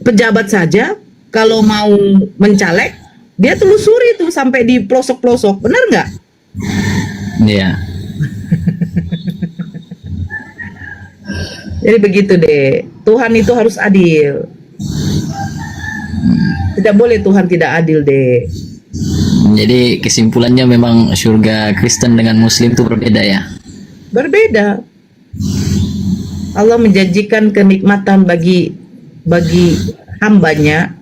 Pejabat saja kalau mau mencaleg, dia telusuri tuh sampai di pelosok-pelosok. Benar nggak? Iya. Jadi begitu deh. Tuhan itu harus adil. Tidak boleh Tuhan tidak adil deh. Jadi kesimpulannya memang surga Kristen dengan Muslim itu berbeda ya. Berbeda. Allah menjanjikan kenikmatan bagi hambanya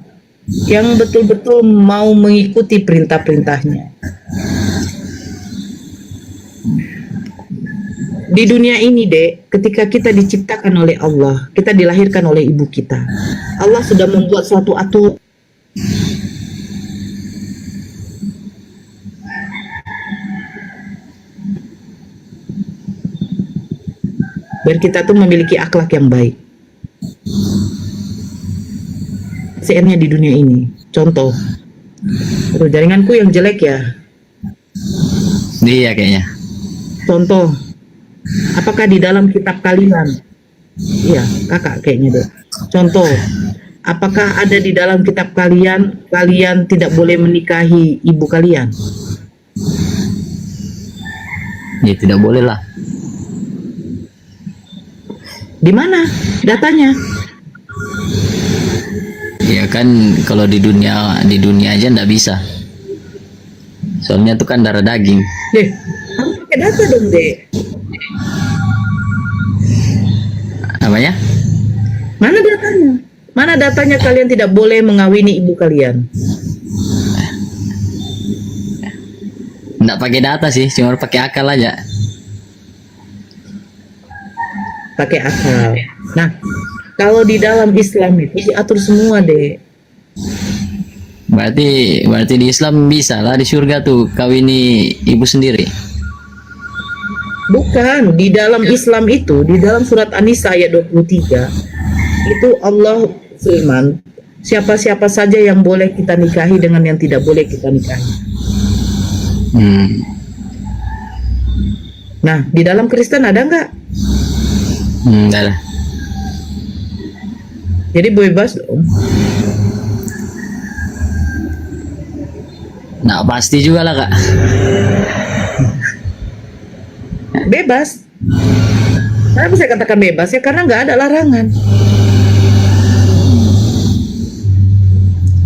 yang betul-betul mau mengikuti perintah-perintahnya. Di dunia ini, Dek, ketika kita diciptakan oleh Allah, kita dilahirkan oleh ibu kita. Allah sudah membuat suatu aturan. Biar kita tuh memiliki akhlak yang baik. CN-nya di dunia ini. Contoh, aduh, jaringanku yang jelek ya. Iya kayaknya. Contoh, apakah di dalam kitab kalian? Iya, kakak kayaknya deh. Contoh, apakah ada di dalam kitab kalian tidak boleh menikahi ibu kalian? Ya tidak boleh lah. Di mana datanya? Ya kan kalau di dunia aja ndak bisa. Soalnya itu kan darah daging. Deh, harus pakai data dong, Dek. Apanya? Mana datanya? Mana datanya kalian tidak boleh mengawini ibu kalian? Nggak pakai data sih, cuma pakai akal aja. Pakai akal. Nah, Kalau di dalam Islam itu diatur semua, Dek. Berarti di Islam bisa lah di surga tuh kawini ibu sendiri. Bukan, di dalam Islam itu, di dalam surat An-Nisa ayat 23, itu Allah firman, siapa-siapa saja yang boleh kita nikahi dengan yang tidak boleh kita nikahi. Nah, di dalam Kristen ada nggak? Enggak lah. Jadi bebas dong. Nah, pasti juga lah, Kak. Bebas. Kenapa saya katakan bebas ya? Karena nggak ada larangan.